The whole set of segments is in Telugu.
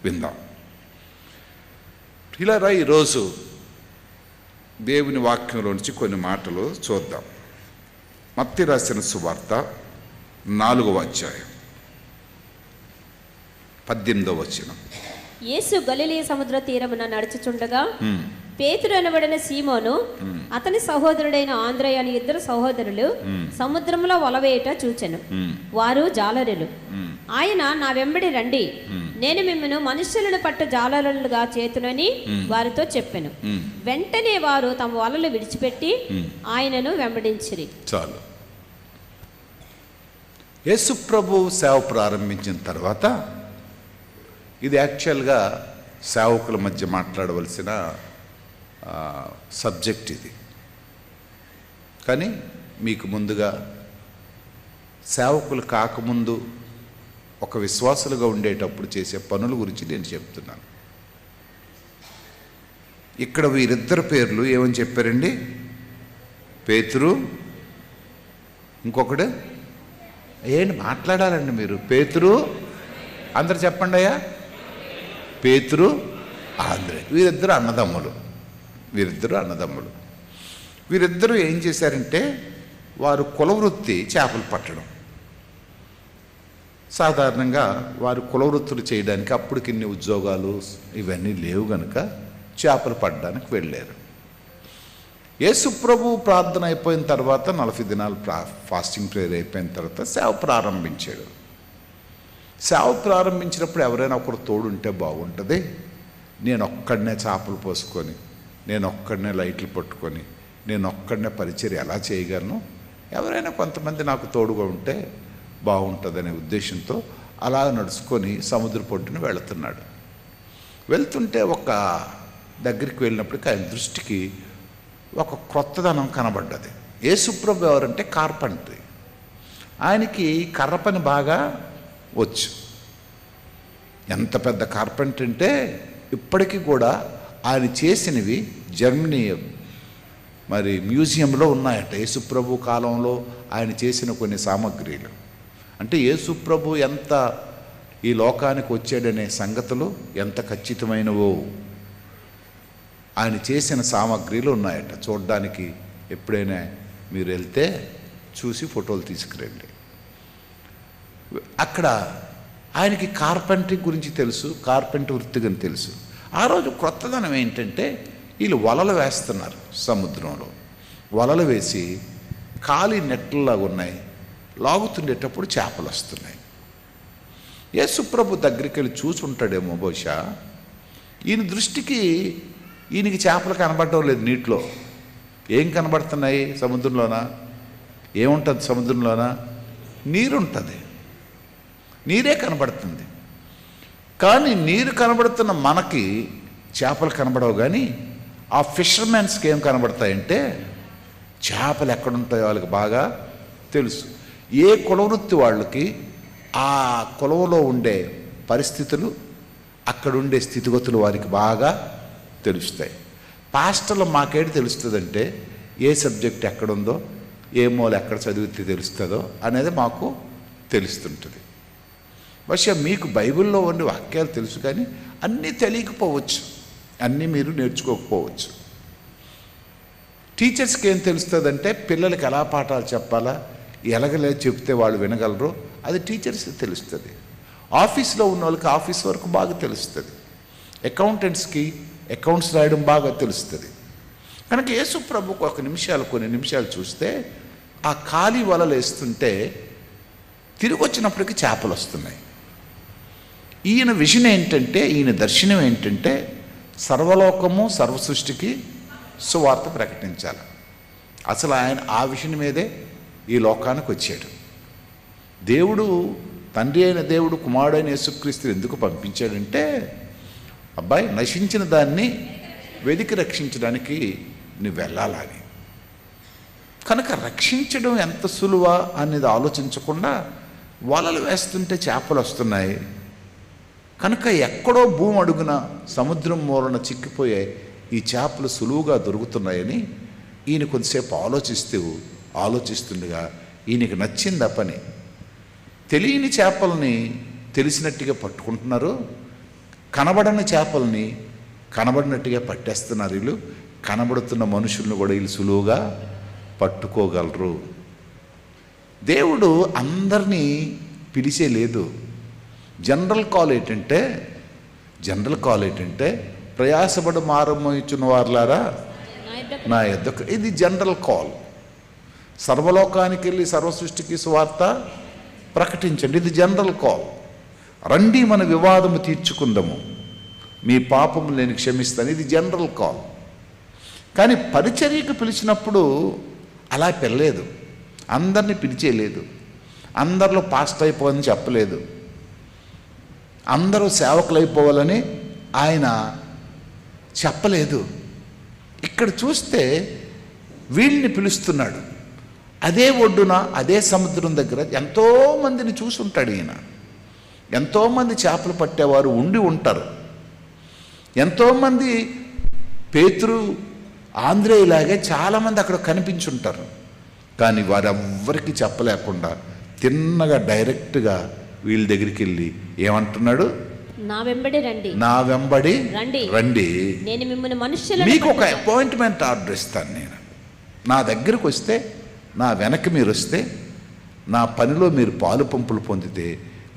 విందాం. ఇలా ఈరోజు దేవుని వాక్యంలో నుంచి కొన్ని మాటలు చూద్దాం. మత్తయి రాసిన సువార్త 4వ అధ్యాయం 18వ వచనం. యేసు గలిలయ సముద్ర తీరమున నడుచుచుండగా పేతురు అనబడిన సీమోను అతని సహోదరుడైన ఆంద్రయ అని ఇద్దరు సహోదరులు సముద్రంలో వలవేయుట చూచెను. వారు జాలరులు. ఆయన, నా వెంబడి రండి, నేను మిమ్మను మనుష్యులను పట్టు జాలరులుగా చేతునని వారితో చెప్పెను. వెంటనే వారు తమ వలలు విడిచిపెట్టి ఆయనను వెంబడించిరి. చాలు. యేసు ప్రభు సేవ ప్రారంభించిన తర్వాత, ఇది యాక్చువల్గా సేవకుల మధ్య మాట్లాడవలసిన సబ్జెక్ట్ ఇది. కానీ మీకు ముందుగా సేవకులు కాకముందు ఒక విశ్వాసులుగా ఉండేటప్పుడు చేసే పనుల గురించి నేను చెప్తున్నాను. ఇక్కడ వీరిద్దరు పేర్లు ఏమని చెప్పారండి? పేతురు, ఇంకొకడు ఏంటి మాట్లాడాలండి మీరు? పేతురు, అందరు చెప్పండి అయ్యా. పేతురు, ఆంద్రే, వీరిద్దరు అన్నదమ్ములు. వీరిద్దరూ ఏం చేశారంటే, వారు కులవృత్తి చేపలు పట్టడం. సాధారణంగా వారు కులవృత్తులు చేయడానికి అప్పటికి ఇన్ని ఉద్యోగాలు ఇవన్నీ లేవు కనుక చేపలు పట్టడానికి వెళ్ళారు. యేసు ప్రభు ప్రార్థన అయిపోయిన తర్వాత 40 దినాలు ఫాస్టింగ్ ప్రేయర్ అయిపోయిన తర్వాత సేవ ప్రారంభించాడు. సేవ ప్రారంభించినప్పుడు ఎవరైనా ఒకరు తోడుంటే బాగుంటుంది. నేను ఒక్కడనే చేపలు పోసుకొని, నేను ఒక్కడనే లైట్లు పట్టుకొని, నేను ఒక్కడనే పరిచర్య ఎలా చేయగలను? ఎవరైనా కొంతమంది నాకు తోడుగా ఉంటే బాగుంటుందనే ఉద్దేశంతో అలా నడుచుకొని సముద్ర పొట్టును వెళ్తుంటే ఒక దగ్గరికి వెళ్ళినప్పటికీ ఆయన దృష్టికి ఒక క్రొత్తదనం కనబడ్డది. యేసుప్రభు ఎవరంటే కార్పెంటరీ. ఆయనకి కర్ర పని బాగా వచ్చు. ఎంత పెద్ద కార్పెంటర్ అంటే ఇప్పటికీ కూడా ఆయన చేసినవి జర్మనీ మ్యూజియంలో ఉన్నాయట. యేసుప్రభు కాలంలో ఆయన చేసిన కొన్ని సామగ్రిలు. అంటే యేసుప్రభు ఎంత ఈ లోకానికి వచ్చాడనే సంగతులు ఎంత ఖచ్చితమైనవో ఆయన చేసిన సామగ్రిలు ఉన్నాయట. చూడడానికి ఎప్పుడైనా మీరు వెళ్తే చూసి ఫోటోలు తీసుకురండి. అక్కడ ఆయనకి కార్పెంటరీ గురించి తెలుసు, కార్పెంటర్ వృత్తిగని తెలుసు. ఆ రోజు క్రొత్తదనం ఏంటంటే, వీళ్ళు వలలు వేస్తున్నారు సముద్రంలో. వలలు వేసి ఖాళీ నెట్లలాగా ఉన్నాయి, లాగుతుండేటప్పుడు చేపలు వస్తున్నాయి. యేసుప్రభు దగ్గరికి వెళ్ళి చూసుంటాడేమో బహుశా. ఈయన దృష్టికి ఈయనకి చేపలు కనబడటం లేదు నీటిలో. ఏం కనబడుతున్నాయి సముద్రంలోనా? ఏముంటుంది సముద్రంలోనా? నీరుంటుంది, నీరే కనబడుతుంది. కానీ నీరు కనబడుతున్న మనకి చేపలు కనబడవు. కానీ ఆ ఫిషర్మెన్స్కి ఏం కనబడతాయంటే, చేపలు ఎక్కడుంటాయో వాళ్ళకి బాగా తెలుసు. ఏ కులవృత్తి వాళ్ళకి ఆ కులంలో ఉండే పరిస్థితులు, అక్కడుండే స్థితిగతులు వారికి బాగా తెలుస్తాయి. పాస్టర్లు మాకేంటి తెలుస్తుందంటే, ఏ సబ్జెక్ట్ ఎక్కడుందో, ఏ మూల ఎక్కడ చదివితే తెలుస్తుందో అనేది మాకు తెలుస్తుంటుంది. బహుశా మీకు బైబిల్లో ఉండే వాక్యాలు తెలుసు, కానీ అన్నీ తెలియకపోవచ్చు, అన్నీ మీరు నేర్చుకోకపోవచ్చు. టీచర్స్కి ఏం తెలుస్తుందంటే, పిల్లలకి ఎలా పాఠాలు చెప్పాలా, ఎలాగలే చెప్తే వాళ్ళు వినగలరు, అది టీచర్స్కి తెలుస్తుంది. ఆఫీస్లో ఉన్న వాళ్ళకి ఆఫీస్ వరకు బాగా తెలుస్తుంది. అకౌంటెంట్స్కి అకౌంట్స్ రాయడం బాగా తెలుస్తుంది. కనుక యేసు ప్రభుకు కొన్ని నిమిషాలు చూస్తే, ఆ ఖాళీ వలలు వేస్తుంటే తిరిగి వచ్చినప్పటికీ చేపలు వస్తున్నాయి. ఈయన విజన్ ఏంటంటే, ఈయన దర్శనం ఏంటంటే, సర్వలోకము సర్వసృష్టికి సువార్త ప్రకటించాలి. అసలు ఆయన ఆ విషయం మీదే ఈ లోకానికి వచ్చాడు. దేవుడు, తండ్రి అయిన దేవుడు కుమారుడైన యేసుక్రీస్తుని ఎందుకు పంపించాడంటే, అబ్బాయి నశించిన దాన్ని వెదికి రక్షించడానికి నువ్వు వెళ్ళాలని. కనుక రక్షించడం ఎంత సులువా అనేది ఆలోచించకుండా వలలు వేస్తుంటే చేపలు వస్తున్నాయి. కనుక ఎక్కడో భూమి అడుగున సముద్రం మూలన చిక్కిపోయే ఈ చేపలు సులువుగా దొరుకుతున్నాయని ఈయన కొద్దిసేపు ఆలోచిస్తుండగా ఈయనకి నచ్చింది ఆ పని. తెలియని చేపల్ని తెలిసినట్టుగా పట్టుకుంటున్నారు, కనబడని చేపల్ని కనబడినట్టుగా పట్టేస్తున్నారు వీళ్ళు. కనబడుతున్న మనుషులను కూడా వీళ్ళు సులువుగా పట్టుకోగలరు. దేవుడు అందరినీ పిలిచే లేదు. జనరల్ కాల్ ఏంటంటే ప్రయాసపడి మారమోయిచున్న వారులారా నా యొద్దకు. ఇది జనరల్ కాల్. సర్వలోకానికి వెళ్ళి సర్వ సృష్టికి సువార్త ప్రకటించండి. ఇది జనరల్ కాల్. రండి మన వివాదము తీర్చుకుందాము, మీ పాపము నేను క్షమిస్తాను. ఇది జనరల్ కాల్. కానీ పరిచర్యకు పిలిచినప్పుడు అలా పిలలేదు. అందరినీ పిలిచేయలేదు. అందరిలో పాస్ట్ అయిపోవాలని చెప్పలేదు. అందరూ సేవకులు అయిపోవాలని ఆయన చెప్పలేదు. ఇక్కడ చూస్తే వీళ్ళని పిలుస్తున్నాడు. అదే ఒడ్డున అదే సముద్రం దగ్గర ఎంతోమందిని చూసి ఉంటాడు ఈయన. ఎంతోమంది చేపలు పట్టేవారు ఉండి ఉంటారు. ఎంతోమంది పేతురు ఆంధ్రేయులాగే చాలామంది అక్కడ కనిపించుంటారు. కానీ వారెవ్వరికి చెప్పలేకుండా తిన్నగా డైరెక్ట్గా వీళ్ళ దగ్గరికి వెళ్ళి ఏమంటున్నాడు? నా వెంబడి రండి, నా వెంబడి రండి, నేను మిమ్మల్ని మనుష్యులను మీకు ఒక అపాయింట్మెంట్ ఆర్డర్ ఇస్తాను. నేను నా దగ్గరకు వస్తే, నా వెనక మీరు వస్తే, నా పనిలో మీరు పాలు పంపులు పొందితే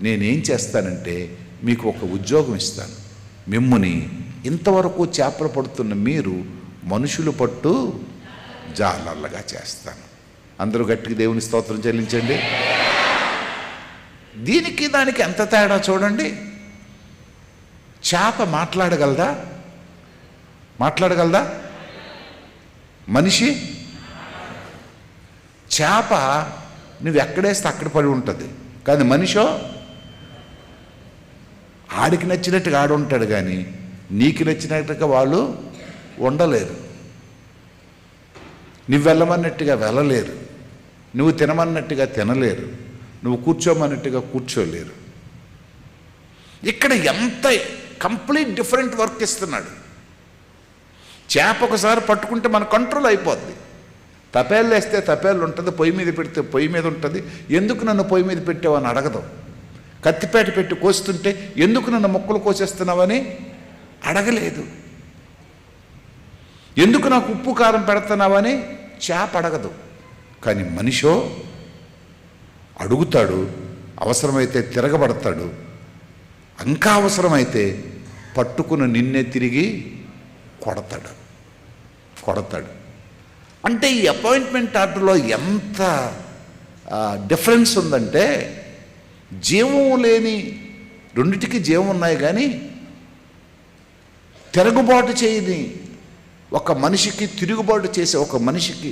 నేనేం చేస్తానంటే మీకు ఒక ఉద్యోగం ఇస్తాను. మిమ్ముని ఇంతవరకు చేపలు పడుతున్న మీరు మనుషులు పట్టు జాలర్లుగా చేస్తాను. అందరూ గట్టిగా దేవుని స్తోత్రం చెల్లించండి. దీనికి దానికి ఎంత తేడా చూడండి. చేప మాట్లాడగలదా? మనిషి చేప నువ్వు ఎక్కడేస్తే అక్కడ పడి ఉంటుంది. కానీ మనిషో ఆడికి నచ్చినట్టుగా ఆడు ఉంటాడు, కానీ నీకు నచ్చినట్టుగా వాళ్ళు ఉండలేరు. నువ్వు వెళ్ళమన్నట్టుగా వెళ్ళలేరు. నువ్వు తినమన్నట్టుగా తినలేరు. నువ్వు కూర్చోమన్నట్టుగా కూర్చోలేరు. ఇక్కడ ఎంత కంప్లీట్ డిఫరెంట్ వర్క్ ఇస్తున్నాడు. చేప ఒకసారి పట్టుకుంటే మన కంట్రోల్ అయిపోద్ది. తపేళ్ళు వేస్తే తపేళ్ళు ఉంటుంది, పొయ్యి మీద పెడితే పొయ్యి మీద ఉంటుంది. ఎందుకు నన్ను పొయ్యి మీద పెట్టావని అడగదు. కత్తిపేట పెట్టి కోస్తుంటే ఎందుకు నన్ను ముక్కలు కోసేస్తున్నావని అడగలేదు. ఎందుకు నాకు ఉప్పు కారం పెడుతున్నావని చేప అడగదు. కానీ మనిషో అడుగుతాడు, అవసరమైతే తిరగబడతాడు, ఇంకా అవసరమైతే పట్టుకుని నిన్నే తిరిగి కొడతాడు. అంటే ఈ అపాయింట్మెంట్ ఆర్డర్లో ఎంత డిఫరెన్స్ ఉందంటే, జీవం లేని రెండిటికి జీవం ఉన్నాయి, కానీ తిరుగుబాటు చేయని ఒక మనిషికి, తిరుగుబాటు చేసే ఒక మనిషికి,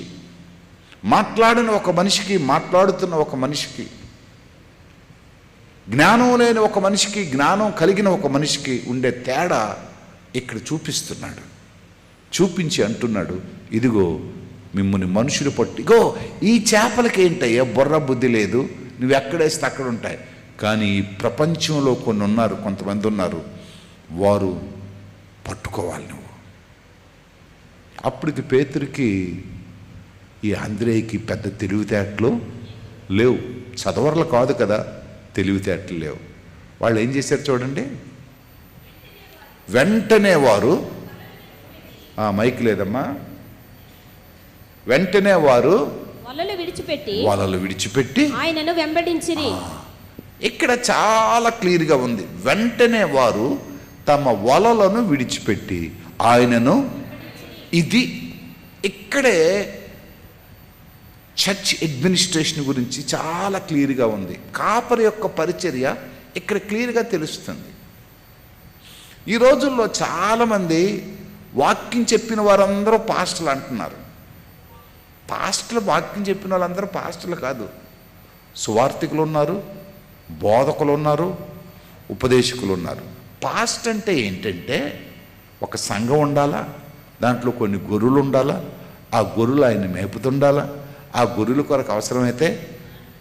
మాట్లాడిన ఒక మనిషికి, మాట్లాడుతున్న ఒక మనిషికి, జ్ఞానం లేని ఒక మనిషికి, జ్ఞానం కలిగిన ఒక మనిషికి ఉండే తేడా ఇక్కడ చూపిస్తున్నాడు. చూపించి అంటున్నాడు, ఇదిగో మిమ్మల్ని మనుషులు పట్టిగో. ఈ చేపలకి ఏంటయ్యా బుర్ర బుద్ధి లేదు, నువ్వు ఎక్కడేస్తే అక్కడ ఉంటాయి. కానీ ఈ ప్రపంచంలో కొంతమంది ఉన్నారు, వారు పట్టుకోవాలి నువ్వు. అప్పటికి పేతురికి, ఈ ఆంధ్రేయకి పెద్ద తెలివితేటలు లేవు. చదవర్లు కాదు కదా, తెలివితేటలు లేవు. వాళ్ళు ఏం చేశారు చూడండి. వెంటనే వారు, మైక్ లేదమ్మా, వెంటనే వారు వలలు విడిచిపెట్టి ఆయనను వెంబడించిరి. ఇక్కడ చాలా క్లియర్గా ఉంది. వెంటనే వారు తమ వలలను విడిచిపెట్టి ఆయనను. ఇది ఇక్కడే చర్చ్ అడ్మినిస్ట్రేషన్ గురించి చాలా క్లియర్గా ఉంది. కాపరి యొక్క పరిచర్య ఇక్కడ క్లియర్గా తెలుస్తుంది. ఈ రోజుల్లో చాలామంది వాక్యం చెప్పిన వారందరూ పాస్టర్లు అంటున్నారు. వాక్యం చెప్పిన వాళ్ళందరూ పాస్టర్లు కాదు. సువార్థికులు ఉన్నారు, బోధకులు ఉన్నారు, ఉపదేశకులు ఉన్నారు. పాస్ట్ అంటే ఏంటంటే ఒక సంఘం ఉండాలా, దాంట్లో కొన్ని గొర్రెలు ఉండాలా, ఆ గొర్రెలు ఆయన మేపుతుండాలా, ఆ గొర్రెల కొరకు అవసరమైతే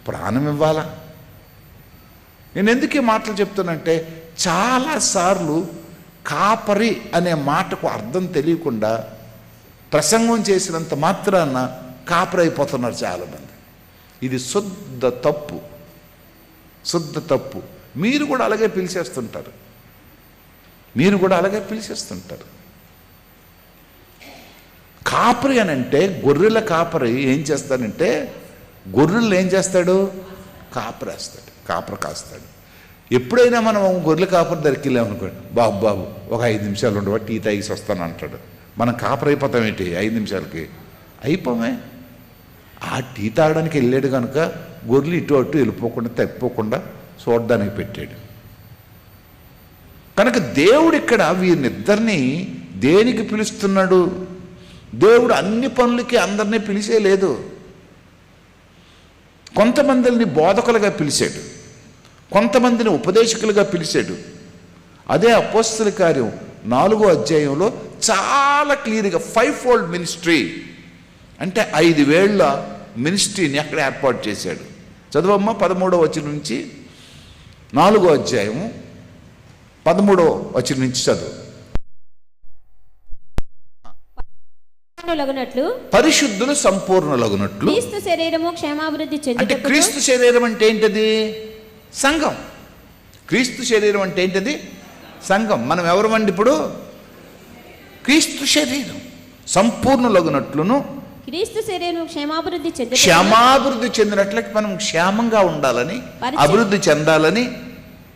ప్రాణం ఇవ్వాలా. నేను ఎందుకు ఈ మాటలు చెప్తానంటే, చాలాసార్లు కాపరి అనే మాటకు అర్థం తెలియకుండా ప్రసంగం చేసినంత మాత్రాన కాపరి అయిపోతున్నారు చాలామంది. ఇది శుద్ధ తప్పు. మీరు కూడా అలాగే పిలిచేస్తుంటారు. మీరు కూడా అలాగే పిలిచేస్తుంటారు. కాపరి అని అంటే గొర్రెల కాపరి ఏం చేస్తాడంటే గొర్రెలు ఏం చేస్తాడు? కాపరేస్తాడు, కాపర కాస్తాడు. ఎప్పుడైనా మనం గొర్రెల కాపరి దగ్గరికి వెళ్ళామనుకోండి, బాబు బాబు ఒక 5 నిమిషాలు ఉండవా, టీ తాగేసి వస్తాను అంటాడు. మనం కాపర్ అయిపోతాం ఏంటి 5 నిమిషాలకి? అయిపోమే. ఆ టీ తాగడానికి వెళ్ళాడు కనుక గొర్రెలు ఇటు అటు వెళ్ళిపోకుండా తప్పిపోకుండా చూడడానికి పెట్టాడు. కనుక దేవుడు ఇక్కడ వీరినిద్దరినీ దేనికి పిలుస్తున్నాడు? దేవుడు అన్ని పనులకి అందరినీ పిలిచే లేదు. కొంతమందిని బోధకులుగా పిలిచాడు, కొంతమందిని ఉపదేశకులుగా పిలిచాడు. అదే అపోస్తల కార్యం 4వ అధ్యాయంలో చాలా క్లియర్గా 5-fold మినిస్ట్రీ అంటే 5 వేళ్ల మినిస్ట్రీని అక్కడ ఏర్పాటు చేశాడు. చదువమ్మ 13వ వచనం నుంచి 4వ అధ్యాయము 13వ వచనం నుంచి చదువు. పరిశుద్ధులు సంపూర్ణులగునట్లు క్రీస్తు శరీరము క్షేమాభివృద్ధి అంటే చెందుటకు. క్రీస్తు శరీరం అంటే ఏంటది? సంఘం. క్రీస్తు శరీరం అంటే ఏంటది? సంఘం. మనం ఎవరమండి ఇప్పుడు? క్రీస్తు శరీరం. సంపూర్ణులగునట్లును క్రీస్తు శరీరం క్షేమాభివృద్ధి చెందుటకు. క్షేమాభివృద్ధి చెందినట్లకి మనం క్షేమంగా ఉండాలని, అభివృద్ధి చెందాలని,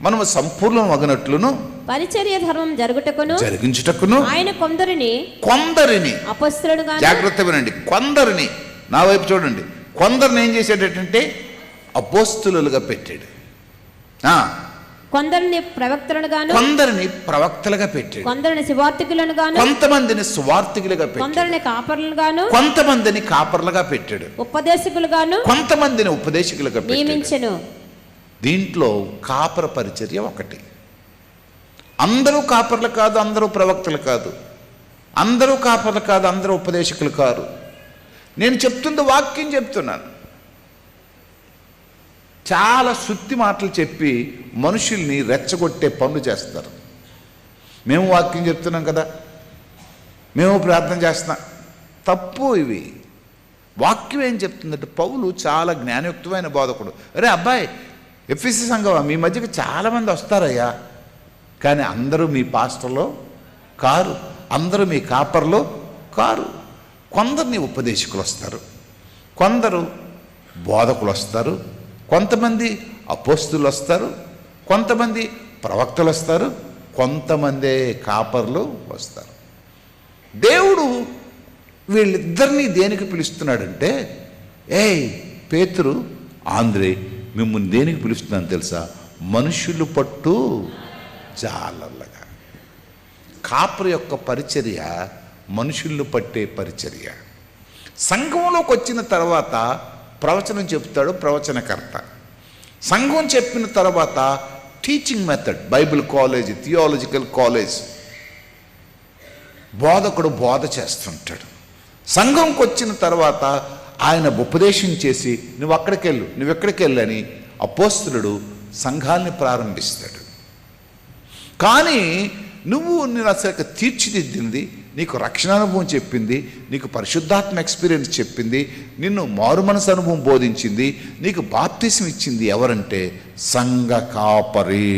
మనం సంపూర్ణమగునట్లును పరిచర్య ధర్మం జరుగుటకును జరిగించుటకును ఆయన కొందరిని అపొస్తలులుగా, జాగ్రత్త వినండి, కొందరిని, నా వైపు చూడండి, కొందరిని ఏం చేసేటంటే అపోస్తలులుగా పెట్టాడు. కొందరిని ప్రవక్తలుగాను, కొందరిని ప్రవక్తలుగా పెట్టాడు. కొందరిని సువార్తికులను గాను, కొంతమందిని సువార్తికులుగా పెట్టాడు. కొందరిని కాపరులుగాను, కొంతమందిని కాపర్లుగా పెట్టాడు. ఉపదేశకులుగాను, కొంతమందిని ఉపదేశకులుగా నియమించెను. దీంట్లో కాపర పరిచర్య ఒకటి. అందరూ కాపర్లు కాదు, అందరూ ప్రవక్తలు కాదు, అందరూ కాపర్లు కాదు, అందరూ ఉపదేశకులు కాదు. నేను చెప్తుంది వాక్యం చెప్తున్నాను. చాలా సుత్తి మాటలు చెప్పి మనుషుల్ని రెచ్చగొట్టే పనులు చేస్తారు. మేము వాక్యం చెప్తున్నాం కదా, మేము ప్రార్థన చేస్తున్నాం, తప్పు ఇవి. వాక్యం ఏం చెప్తుందంటే పౌలు చాలా జ్ఞానయుక్తమైన బోధకుడు. అరే అబ్బాయి, ఎఫ్ఎస్సి సంఘం మీ మధ్యకి చాలామంది వస్తారయ్యా, కానీ అందరూ మీ పాస్టర్లో కారు, అందరూ మీ కాపర్లో కారు. కొందరిని ఉపదేశకులు వస్తారు, కొందరు బోధకులు వస్తారు, కొంతమంది అపోస్తులు వస్తారు, కొంతమంది ప్రవక్తలు వస్తారు, కొంతమందే కాపర్లు వస్తారు. దేవుడు వీళ్ళిద్దరినీ దేనికి పిలుస్తున్నాడంటే, ఏయ్ పేతురు, ఆంద్రే, మిమ్మల్ని దేనికి పిలుస్తున్నాను తెలుసా? మనుషులు పట్టు జాలర్లుగా. కాపరి యొక్క పరిచర్య మనుషులను పట్టే పరిచర్య. సంఘంలోకి వచ్చిన తర్వాత ప్రవచనం చెప్తాడు ప్రవచనకర్త. సంఘం చెప్పిన తర్వాత teaching method, Bible college, theological college, బోధకుడు బోధ చేస్తుంటాడు. సంఘంకి వచ్చిన తర్వాత ఆయన ఉపదేశం చేసి నువ్వు అక్కడికి వెళ్ళు, నువ్వు ఎక్కడికి వెళ్ళని అపోస్తలుడు సంఘాన్ని ప్రారంభిస్తాడు. కానీ నేను అసలు తీర్చిదిద్దింది, నీకు రక్షణ అనుభవం చెప్పింది, నీకు పరిశుద్ధాత్మ ఎక్స్పీరియన్స్ చెప్పింది, నిన్ను మారు మనసు అనుభవం బోధించింది, నీకు బాప్తిసం ఇచ్చింది ఎవరంటే సంఘ కాపరి.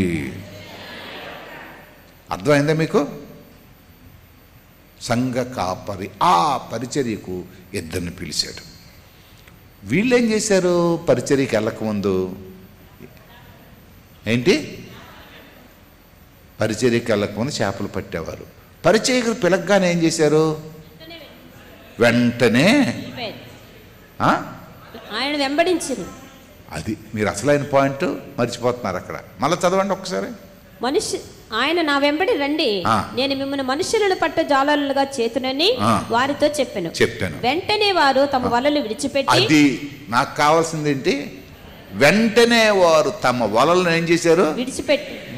అర్థమైందా మీకు? సంఘ కాపరి. ఆ పరిచర్యకు ఇద్దరిని పిలిచాడు. వీళ్ళేం చేశారు? పరిచర్యకి వెళ్ళకముందు ఏంటి? పరిచర్యకి వెళ్ళకముందు చేపలు పట్టేవారు. పరిచర్యకు పిలగ్గానే ఏం చేశారు? వెంటనే ఆయన వెంబడించారు. అది మీరు అసలైన పాయింట్ మర్చిపోతున్నారు అక్కడ. మళ్ళీ చదవండి ఒకసారి. ఆయన నా వెంబడి రండి, నేను మిమ్మల్ని మనుషులను పట్ట జాలరులుగా చేతునని వారితో చెప్పాను. వెంటనే వారు తమ వలలు విడిచిపెట్టి, నాకు కావాల్సింది ఏంటి? వెంటనే వారు తమ వలలను ఏం చేశారు?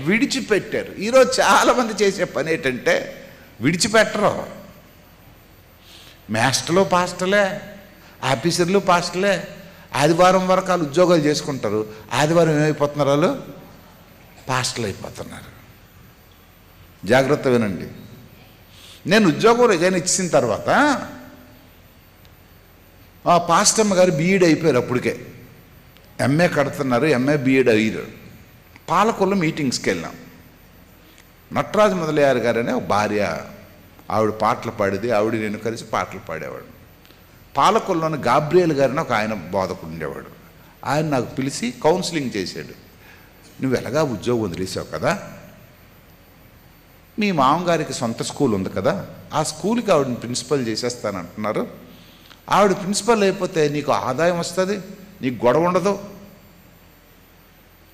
విడిచిపెట్టారు. ఈరోజు చాలా మంది చేసే పని ఏంటంటే విడిచిపెట్టరు. మాస్టర్లు పాస్టర్లే, ఆఫీసర్లు పాస్టర్లే, ఆదివారం వరకు వాళ్ళు ఉద్యోగాలు చేసుకుంటారు. ఆదివారం ఏమైపోతున్నారు? వాళ్ళు పాస్టర్లు అయిపోతున్నారు. జాగ్రత్త వినండి. నేను ఉద్యోగం రిజైన్ ఇచ్చిన తర్వాత ఆ పాస్టమ్మ గారు బీఈడి అయిపోయారు. అప్పటికే ఎంఏ కడుతున్నారు, ఎంఏ బీఈడి అయ్యారు. పాలకొల్లు మీటింగ్స్కి వెళ్ళాం. నటరాజు మొదలయ్యారు గారనే ఒక భార్య, ఆవిడ పాటలు పాడేది, ఆవిడ నేను కలిసి పాటలు పాడేవాడు. పాలకొల్లోని గాబ్రియల్ గారిని ఒక ఆయన బోధకుడు ఉండేవాడు. ఆయన నాకు పిలిచి కౌన్సిలింగ్ చేశాడు. నువ్వు ఎలాగా ఉద్యోగం వదిలేసావు కదా, మీ మామగారికి సొంత స్కూల్ ఉంది కదా, ఆ స్కూల్కి ఆవిడని ప్రిన్సిపల్ చేసేస్తానంటున్నారు. ఆవిడ ప్రిన్సిపల్ అయిపోతే నీకు ఆదాయం వస్తుంది, నీకు గొడవ ఉండదు.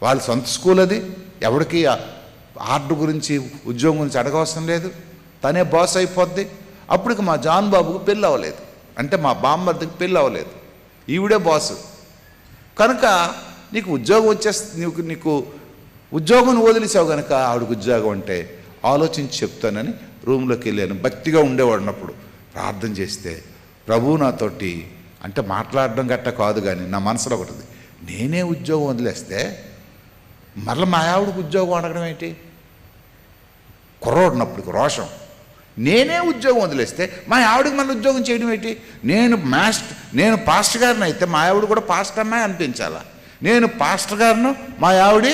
వాళ్ళ సొంత స్కూల్ అది, ఎవరికి ఆర్డర్ గురించి ఉద్యోగం గురించి అడగవసరం లేదు, తనే బాస్ అయిపోద్ది. అప్పటికి మా జాన్ బాబుకు పెళ్ళి అవ్వలేదు, అంటే మా బామ్మర్దికి పెళ్ళి అవ్వలేదు, ఈవిడే బాసు. కనుక నీకు ఉద్యోగం వచ్చేస్తుంది, నీకు ఉద్యోగం వదిలేసావు కనుక ఆవిడకు ఉద్యోగం అంటే ఆలోచించి చెప్తానని రూమ్లోకి వెళ్ళాను. భక్తిగా ఉండేవాడినప్పుడు ప్రార్థన చేస్తే ప్రభువు నాతోటి, అంటే మాట్లాడడం గట్ట కాదు కానీ నా మనసులో ఒకటి, నేనే ఉద్యోగం వదిలేస్తే మరలా మా ఆవిడకు ఉద్యోగం అడగడం ఏంటి? కుర్రోడినప్పుడు రోషం. నేనే ఉద్యోగం వదిలేస్తే మా ఆవిడకి మళ్ళీ ఉద్యోగం చేయడం ఏంటి? నేను పాస్టర్ గారిని అయితే మా ఆవిడ కూడా పాస్టర్ అమ్మాయి అనిపించాలా? నేను పాస్టర్ గారిను, మా ఆవిడ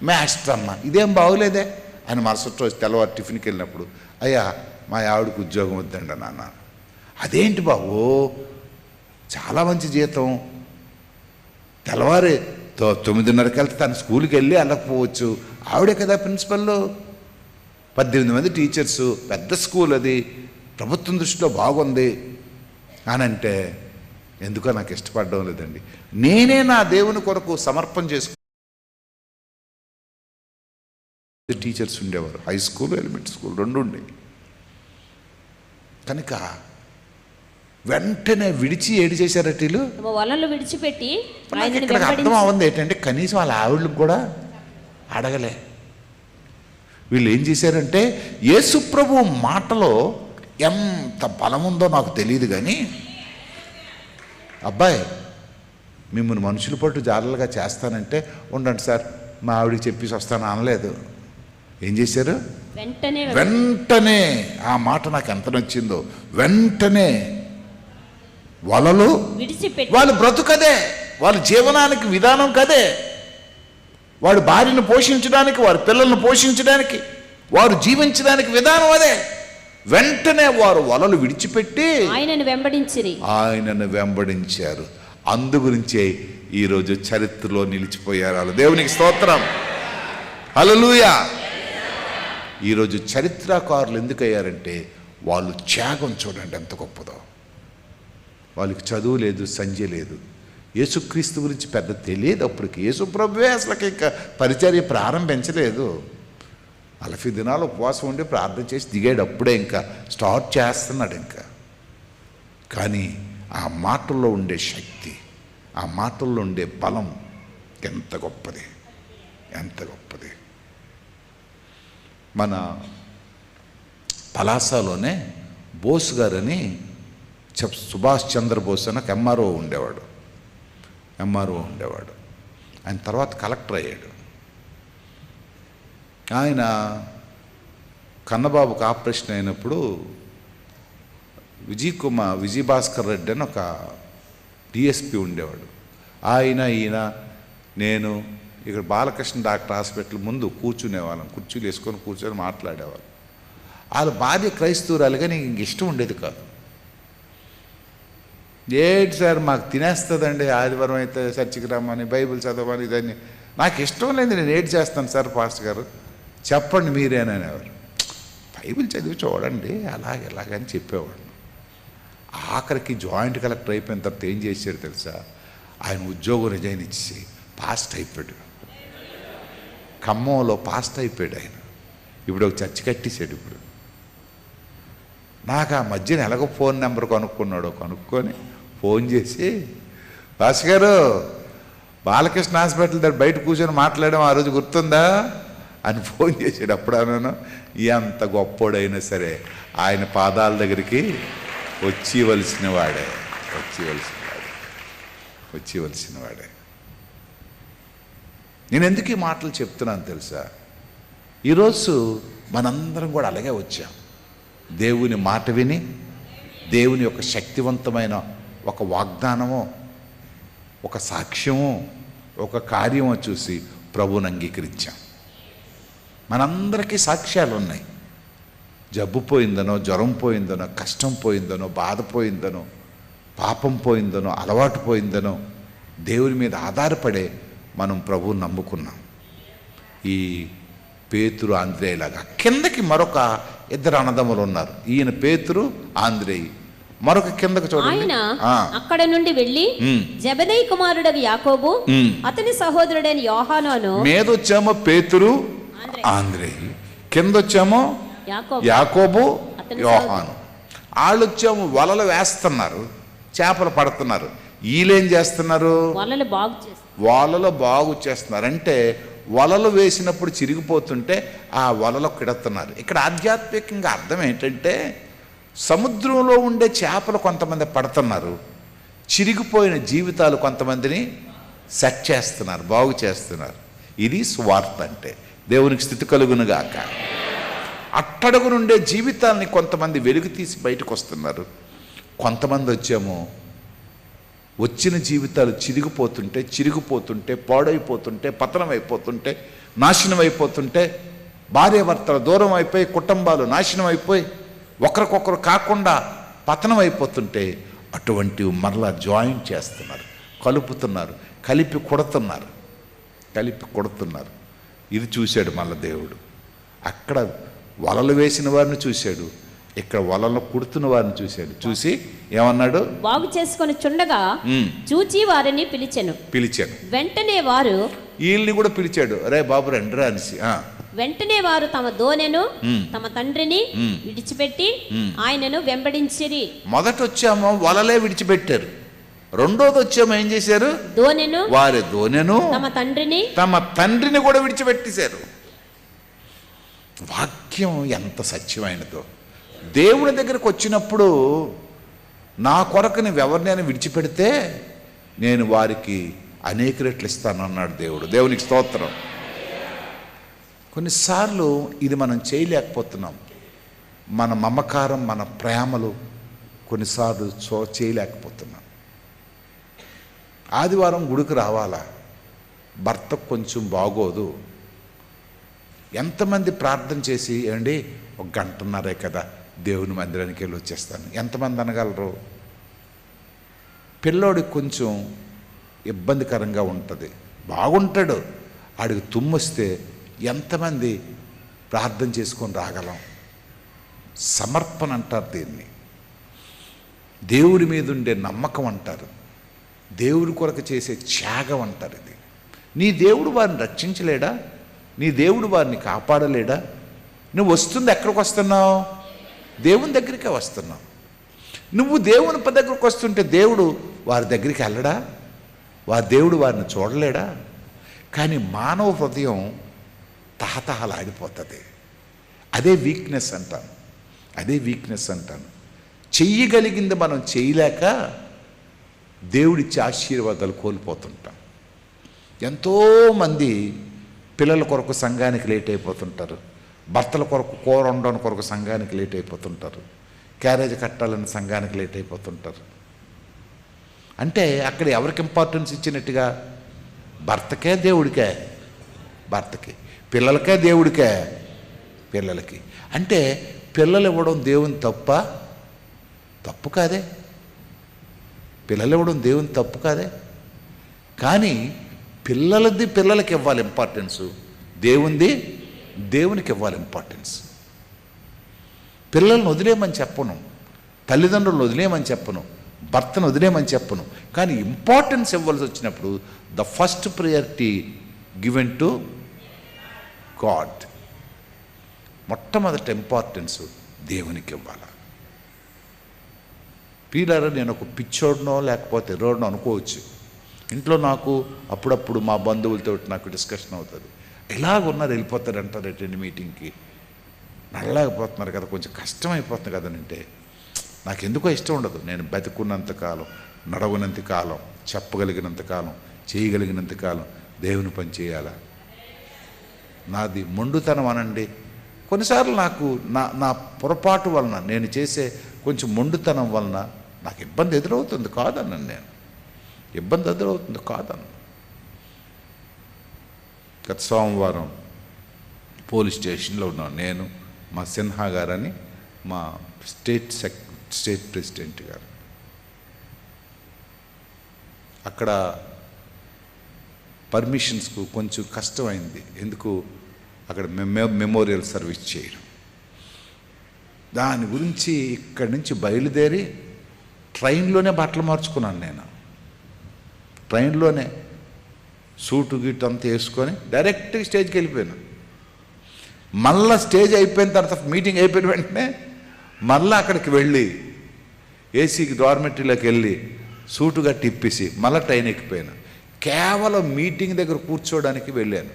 మాస్టర్ అమ్మ, ఇదేం బాగోలేదే అని మరుసటి రోజు తెల్లవారు టిఫిన్కి వెళ్ళినప్పుడు, అయ్యా మా ఆవిడకి ఉద్యోగం వద్దండి నాన్న. అదేంటి బాబు, చాలా మంచి జీతం, తెల్లవారి 9:30కి వెళ్తే తన స్కూల్కి వెళ్ళి వెళ్ళకపోవచ్చు, ఆవిడే కదా ప్రిన్సిపల్, 18 మంది టీచర్సు, పెద్ద స్కూల్ అది, ప్రభుత్వం దృష్టిలో బాగుంది అని అంటే ఎందుకో నాకు ఇష్టపడడం లేదండి. నేనే నా దేవుని కొరకు సమర్పణ చేసుకు టీచర్స్ ఉండేవారు, హై స్కూల్ ఎలిమెంటరీ స్కూల్ 2 ఉండేవి. కనుక వెంటనే విడిచి ఏడు చేశారట వీళ్ళు, వలలు విడిచిపెట్టి. ఇక్కడ అర్థం అవ్వంది ఏంటంటే కనీసం వాళ్ళ ఆవిడలకు కూడా అడగలే. వీళ్ళు ఏం చేశారంటే యేసుప్రభు మాటలో ఎంత బలం ఉందో నాకు తెలియదు కానీ, అబ్బాయి మిమ్మల్ని మనుషుల పట్టు జాగ్రత్తగా చేస్తానంటే ఉండండి సార్ మా ఆవిడకి చెప్పేసి వస్తాను అనలేదు. ఏం చేశారు? వెంటనే ఆ మాట నాకు ఎంత నచ్చిందో, వెంటనే వలలు విడిచిపెట్టి. వాళ్ళ బ్రతుకదే, వాళ్ళ జీవనానికి విధానం కదే, వాడు భార్యను పోషించడానికి, వారి పిల్లలను పోషించడానికి, వారు జీవించడానికి విధానం అదే. వెంటనే వారు వలలు విడిచిపెట్టి ఆయనను వెంబడించారు. అందు గురించే ఈరోజు చరిత్రలో నిలిచిపోయారు వాళ్ళు. దేవునికి స్తోత్రం, హల్లెలూయా. ఈరోజు చరిత్రకారులు ఎందుకు అయ్యారంటే వాళ్ళు త్యాగం చూడండి ఎంత గొప్పదో. వాళ్ళకి చదువు లేదు, సంధ్య లేదు, యేసుక్రీస్తు గురించి పెద్ద తెలియదు అప్పటికి. యేసుప్రభువే అసలుకి ఇంకా పరిచర్య ప్రారంభించలేదు. 40 దినాలు ఉపవాసం ఉండి ప్రార్థన చేసి దిగాడు, అప్పుడే ఇంకా స్టార్ట్ చేస్తున్నాడు ఇంకా. కానీ ఆ మాటల్లో ఉండే శక్తి, ఆ మాటల్లో ఉండే బలం ఎంత గొప్పది, ఎంత గొప్పది. మన పలాసలోనే బోస్ గారని సుభాష్ చంద్రబోస్ అని ఒక ఎంఆర్ఓ ఉండేవాడు. ఆయన తర్వాత కలెక్టర్ అయ్యాడు. ఆయన కన్నబాబుకి ఆపరేషన్ అయినప్పుడు విజయభాస్కర్ రెడ్డి అని ఒక డిఎస్పి ఉండేవాడు. ఈయన నేను ఇక్కడ బాలకృష్ణ డాక్టర్ హాస్పిటల్ ముందు కూర్చునేవాళ్ళం, కుర్చీలు వేసుకొని కూర్చొని మాట్లాడేవాళ్ళం. వాళ్ళ భార్య క్రైస్తవురాలు, కానీ ఇంక ఇష్టం ఉండేది కాదు. ఏంటి సార్ మాకు తినేస్తుందండి, ఆదివారం అయితే చర్చికి రమ్మని, బైబిల్ చదవమని, దాన్ని నాకు ఇష్టం లేదు, నేను ఏడ్ చేస్తాను సార్ పాస్టర్ గారు, చెప్పండి మీరేననేవారు. బైబిల్ చదివి చూడండి ఎలాగని చెప్పేవాడు. ఆఖరికి జాయింట్ కలెక్టర్ అయిపోయిన తర్వాత ఏం చేశాడు తెలుసా? ఆయన ఉద్యోగం రిజైన్ ఇచ్చి పాస్ట్ అయిపోయాడు. ఖమ్మంలో పాస్ట్ అయిపోయాడు ఆయన. ఇప్పుడు ఒక చర్చి కట్టేశాడు. ఇప్పుడు నాకు ఆ మధ్యన ఎలాగో ఫోన్ నెంబర్ కనుక్కొని ఫోన్ చేసి, పాస్టర్ గారు బాలకృష్ణ హాస్పిటల్ దగ్గర బయట కూర్చొని మాట్లాడడం ఆ రోజు గుర్తుందా అని ఫోన్ చేశాడు. అప్పుడు అన్నాను, ఎంత గొప్పోడైనా సరే ఆయన పాదాల దగ్గరికి వచ్చేవలసిన వాడే. నేను ఎందుకు ఈ మాటలు చెప్తున్నాను తెలుసా? ఈరోజు మనందరం కూడా అలాగే వచ్చాం. దేవుని మాట విని, దేవుని యొక్క శక్తివంతమైన ఒక వాగ్దానమో, ఒక సాక్ష్యమో, ఒక కార్యమో చూసి ప్రభువుని అంగీకరించాం. మనందరికీ సాక్ష్యాలు ఉన్నాయి. జబ్బు పోయిందనో, జ్వరం పోయిందనో, కష్టం పోయిందనో, బాధ పోయిందనో, పాపం పోయిందనో, అలవాటు పోయిందనో, దేవుని మీద ఆధారపడే మనం ప్రభువుని నమ్ముకున్నాం. ఈ పేతురు ఆంద్రేయులాగా కిందకి మరొక ఇద్దరు అన్నదమ్ములు ఉన్నారు. ఈయన పేతురు, ఆంద్రేయి. మరొక కిందకు చూడండి. ఆయన అక్కడ నుండి వెళ్ళి జెబెదయి కుమారుడగు యాకోబు, అతని సహోదరుడైన యోహాను. మీదొచ్చామో పేతురు, ఆంద్రేయి, కిందొచ్చామో యాకోబు, యోహాను. వాళ్ళు వచ్చాము వలలు వేస్తున్నారు, చేపలు పడుతున్నారు. వీళ్ళేం చేస్తున్నారు? వలలు బాగు చేస్తున్నారు. అంటే వలలు వేసినప్పుడు చిరిగిపోతుంటే ఆ వలలో కిడతున్నారు. ఇక్కడ ఆధ్యాత్మికంగా అర్థం ఏంటంటే, సముద్రంలో ఉండే చేపలు కొంతమంది పడుతున్నారు, చిరిగిపోయిన జీవితాలు కొంతమందిని సెట్ చేస్తున్నారు, బాగు చేస్తున్నారు. ఇది సువార్త అంటే. దేవునికి స్థితి కలుగునుగాక. అట్టడుగు నుండే జీవితాలని కొంతమంది వెలుగు తీసి బయటకు వస్తున్నారు. కొంతమంది వచ్చేమో వచ్చిన జీవితాలు చిరిగిపోతుంటే పాడైపోతుంటే, పతనం అయిపోతుంటే, నాశనం అయిపోతుంటే, భార్యాభర్తలు దూరం అయిపోయి, కుటుంబాలు నాశనం అయిపోయి, ఒకరికొకరు కాకుండా పతనం అయిపోతుంటే అటువంటివి మరలా జాయిన్ చేస్తున్నారు, కలుపుతున్నారు, కలిపి కొడుతున్నారు. ఇది చూశాడు మళ్ళా దేవుడు. అక్కడ వలలు వేసిన వారిని చూశాడు, ఇక్కడ వలలో కుడుతున్న వారిని చూశాడు. చూసి ఏమన్నాడు? బాగు చేసుకొని చుండగా చూచి వారిని పిలిచాను. వెంటనే వారు, వీళ్ళని కూడా పిలిచాడు, అరే బాబు రండిరా అనేసి. వెంటనే వారు తమ దోనెను తమ తండ్రిని విడిచిపెట్టి ఆయనను వెంబడించిరి. మొదట వచ్చామో వలలే విడిచిపెట్టారు. రెండోది వచ్చామో ఏం చేశారు? వారి దోనెను తమ తండ్రిని కూడా విడిచిపెట్టేశారు. వాక్యం ఎంత సత్యమైనదో. దేవుని దగ్గరకు వచ్చినప్పుడు నా కొరకు నువ్వెవరినైనా విడిచిపెడితే నేను వారికి అనేక రెట్లు ఇస్తాను అన్నాడు దేవుడు. దేవునికి స్తోత్రం. కొన్నిసార్లు ఇది మనం చేయలేకపోతున్నాం. మన మమకారం, మన ప్రేమలు కొన్నిసార్లు చేయలేకపోతున్నాం. ఆదివారం గుడికి రావాలా, భర్తకు కొంచెం బాగోదు, ఎంతమంది ప్రార్థన చేసి ఏమండి 1 గంటన్నరే కదా దేవుని మందిరానికి వెళ్ళి వచ్చేస్తాను, ఎంతమంది అనగలరు? పిల్లోడికి కొంచెం ఇబ్బందికరంగా ఉంటుంది, బాగుంటాడు, ఆడికి తుమ్మొస్తే ఎంతమంది ప్రార్థన చేసుకొని రాగలం? సమర్పణ అంటారు దీన్ని, దేవుడి మీద ఉండే నమ్మకం అంటారు, దేవుడి కొరకు చేసే త్యాగం అంటారు. ఇది నీ దేవుడు వారిని రక్షించలేడా? నీ దేవుడు వారిని కాపాడలేడా? నువ్వు వస్తుంది ఎక్కడికి వస్తున్నావు? దేవుని దగ్గరికే వస్తున్నావు. నువ్వు దేవుని దగ్గరకు వస్తుంటే దేవుడు వారి దగ్గరికి వెళ్ళడా? దేవుడు వారిని చూడలేడా? కానీ మానవ హృదయం తహతహలాడిపోతుంది. అదే వీక్నెస్ అంటాను. చెయ్యగలిగింది మనం చేయలేక దేవుడిచ్చే ఆశీర్వాదాలు కోల్పోతుంటాం. ఎంతోమంది పిల్లల కొరకు సంఘానికి లేట్ అయిపోతుంటారు, భర్తల కొరకు కూర వండడానికి కొరకు సంఘానికి లేట్ అయిపోతుంటారు, క్యారేజ్ కట్టాలని సంఘానికి లేట్ అయిపోతుంటారు. అంటే అక్కడ ఎవరికి ఇంపార్టెన్స్ ఇచ్చినట్టుగా? భర్తకే దేవుడికే, భర్తకి, పిల్లలకే దేవుడికే, పిల్లలకి. అంటే పిల్లలు ఇవ్వడం దేవుని తప్పు కాదే. పిల్లలు ఇవ్వడం దేవుని తప్పు కాదే. కానీ పిల్లలకి ఇవ్వాలి ఇంపార్టెన్సు, దేవునికి ఇవ్వాలి ఇంపార్టెన్స్. పిల్లల్ని వదిలేయమని చెప్పను, తల్లిదండ్రులను వదిలేయమని చెప్పను, భర్తను వదిలేయమని చెప్పను. కానీ ఇంపార్టెన్స్ ఇవ్వాల్సి వచ్చినప్పుడు the first priority given to God. మొట్టమొదటి ఇంపార్టెన్స్ దేవునికి ఇవ్వాలి. పీలరా నేను ఒక పిచ్చోడ్నో లేకపోతే ఎర్రోడ్నో అనుకోవచ్చు. ఇంట్లో నాకు అప్పుడప్పుడు మా బంధువులతో నాకు డిస్కషన్ అవుతుంది. ఎలాగున్నారు వెళ్ళిపోతారు అంటారు అటెండ్ మీటింగ్కి, నల్లకపోతున్నారు కదా, కొంచెం కష్టం అయిపోతుంది కదా అంటే నాకు ఎందుకో ఇష్టం ఉండదు. నేను బతికున్నంతకాలం, నడవనంతకాలం, చెప్పగలిగినంతకాలం, చేయగలిగినంతకాలం దేవుని పని చేయాలా. నాది మొండుతనం అనండి. కొన్నిసార్లు నాకు నా పొరపాటు వలన, నేను చేసే కొంచెం మొండుతనం వలన నాకు ఇబ్బంది ఎదురవుతుంది కాదన్నాను. నేను ఇబ్బంది ఎదురవుతుంది కాదన్న. గత సోమవారం పోలీస్ స్టేషన్లో ఉన్నాం, నేను, మా సిన్హా గారని మా స్టేట్ ప్రెసిడెంట్ గారు. అక్కడ పర్మిషన్స్కు కొంచెం కష్టమైంది. ఎందుకు అక్కడ మెమోరియల్ సర్వీస్ చేయడం. దాని గురించి ఇక్కడి నుంచి బయలుదేరి ట్రైన్లోనే బట్టలు మార్చుకున్నాను. నేను ట్రైన్లోనే సూటు గీటు అంతా వేసుకొని డైరెక్ట్గా స్టేజ్కి వెళ్ళిపోయాను. మళ్ళా స్టేజ్ అయిపోయిన తర్వాత మీటింగ్ అయిపోయిన వెంటనే మళ్ళీ అక్కడికి వెళ్ళి ఏసీకి డార్మెటరీలోకి వెళ్ళి సూటు గట్టి ఇప్పేసి మళ్ళీ ట్రైన్ ఎక్కిపోయాను. కేవలం మీటింగ్ దగ్గర కూర్చోవడానికి వెళ్ళాను.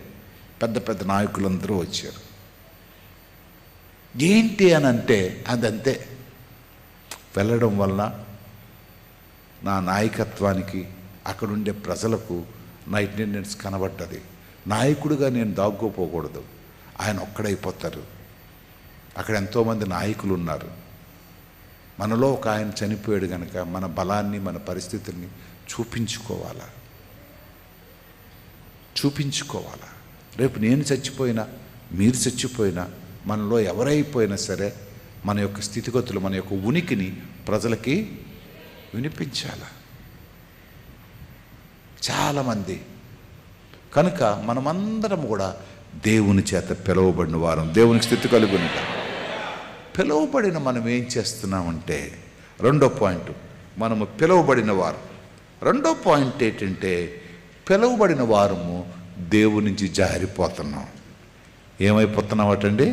పెద్ద పెద్ద నాయకులందరూ వచ్చారు. ఏంటి అని అంటే అదంతే. వెళ్ళడం వలన నా నాయకత్వానికి అక్కడుండే ప్రజలకు నా ఇండిపెండెన్స్ కనబడ్డది. నాయకుడిగా నేను దాక్కోపోకూడదు, ఆయన ఒక్కడైపోతారు. అక్కడ ఎంతోమంది నాయకులు ఉన్నారు. మనలో ఒక ఆయన చనిపోయాడు కనుక మన బలాన్ని మన పరిస్థితుల్ని చూపించుకోవాలా. రేపు నేను చచ్చిపోయినా మీరు చచ్చిపోయినా మనలో ఎవరైపోయినా సరే మన యొక్క స్థితిగతులు మన యొక్క ఉనికిని ప్రజలకి వినిపించాల. చాలామంది కనుక మనమందరం కూడా దేవుని చేత పిలువబడిన వారం, దేవునికి స్థితి కలుగునుట. పిలువబడిన మనం ఏం చేస్తున్నామంటే రెండో పాయింట్, మనము పిలువబడిన వారు. రెండో పాయింట్ ఏంటంటే పిలువబడిన వారము దేవుని నుంచి జారిపోతున్నాం. ఏమైపోతున్నాం అటండి?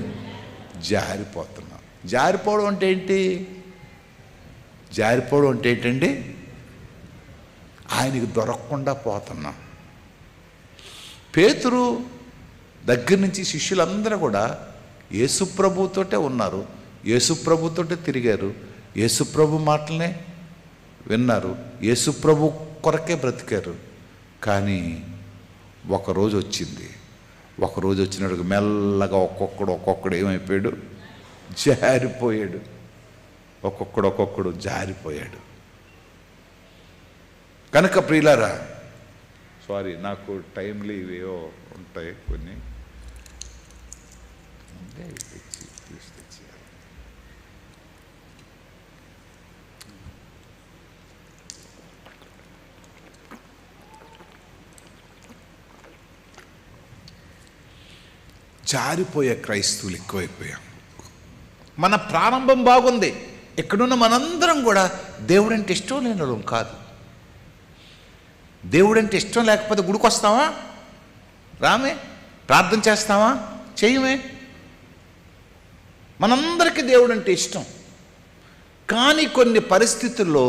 జారిపోతున్నాం. జారిపోవడం అంటే ఏంటి? జారిపోవడం అంటే ఏంటండి? ఆయనకి దొరకకుండా పోతున్నాం. పేతురు దగ్గర నుంచి శిష్యులందరూ కూడా యేసుప్రభుతోటే ఉన్నారు, యేసుప్రభుతోటే తిరిగారు, యేసుప్రభు మాటలనే విన్నారు, యేసుప్రభు కొరకే బ్రతికారు. కానీ ఒకరోజు వచ్చినప్పుడు మెల్లగా ఒక్కొక్కడు ఏమైపోయాడు? జారిపోయాడు. ఒక్కొక్కడు జారిపోయాడు. కనుక ప్రియులారా, సారీ నాకు టైంలు ఇవేవో ఉంటాయి కొన్ని, జారిపోయే క్రైస్తవులు ఎక్కువైపోయాం. మన ప్రారంభం బాగుంది. ఇక్కడున్న మనందరం కూడా దేవుడంటే ఇష్టం లేని వాళ్ళం కాదు. దేవుడంటే ఇష్టం లేకపోతే గుడికి వస్తావా? రామే. ప్రార్థన చేస్తావా? చేయమే. మనందరికీ దేవుడంటే ఇష్టం. కానీ కొన్ని పరిస్థితుల్లో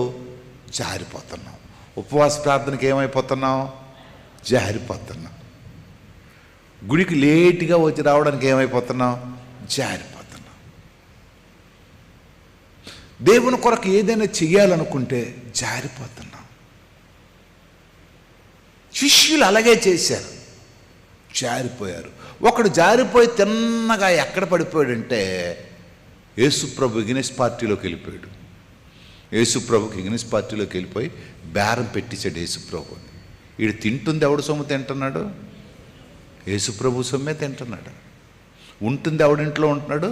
జారిపోతున్నాం. ఉపవాస ప్రార్థనకి ఏమైపోతున్నాం? జారిపోతున్నాం. గుడికి లేటుగా వచ్చి రావడానికి ఏమైపోతున్నాం? జారిపోతున్నాం. దేవుని కొరకు ఏదైనా చెయ్యాలనుకుంటే జారిపోతున్నాం. శిష్యులు అలాగే చేశారు, జారిపోయారు. ఒకడు జారిపోయి తిన్నగా ఎక్కడ పడిపోయాడంటే యేసుప్రభు ఎగ్నెస్ పార్టీలోకి వెళ్ళిపోయాడు. యేసుప్రభుకి ఎగ్నెస్ పార్టీలోకి వెళ్ళిపోయి బేరం పెట్టించాడు యేసుప్రభు. వీడు తింటుంది ఎవడు సొమ్ము తింటున్నాడు? యేసుప్రభు సొమ్మే తింటున్నాడు. ఉంటుంది ఎవడింట్లో ఉంటున్నాడు?